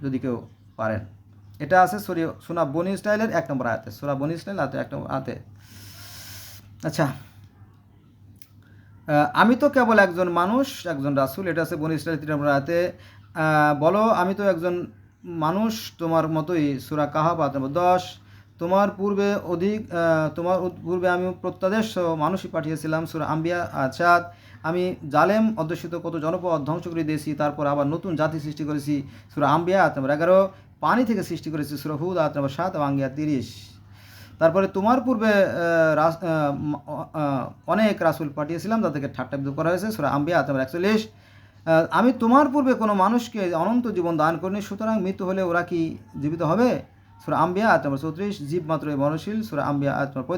যদি কেউ পারেন। এটা আছে সূরা বনী ইসরাইলের 1 নম্বর আয়াতে, সূরা বনী ইসরাইল 1 নম্বর আয়াতে। আচ্ছা, আমি তো কেবল একজন মানুষ, একজন রাসূল, এটা আছে বনী ইসরাইল 3 নম্বর আয়াতে। বলো আমি তো একজন মানুষ তোমার মতোই, সূরা কাহাফ 8 নম্বর 10। তোমার পূর্বে আমি প্রত্যাদেশ মানুষই পাঠিয়েছিলাম, সূরা আম্বিয়া 7। আমি জালেম অধ্যুষিত কত জনপদ ধ্বংস করে দিয়েছি, তারপর আবার নতুন জাতি সৃষ্টি করেছি, সূরা আম্বিয়া 8 নম্বর 11। পানি থেকে সৃষ্টি করেছি, সূরা হুদ 8 নম্বর 7 এবং আম্বিয়া 30। তারপরে তোমার পূর্বে অনেক রাসূল পাঠিয়েছিলাম, তাদেরকে ঠাট্টা বিদ্রুপ করা হয়েছে, সূরা আম্বিয়া 8 নম্বর 41। আমি তোমার পূর্বে কোনো মানুষকে অনন্ত জীবন দান করিনি, সুতরাং মৃত্যু হলে ওরা কি জীবিত হবে? সূরা আম্বিয়া 8 নম্বর 34। জীব মাত্রই মরণশীল, সূরা আম্বিয়া 8 নম্বর 35।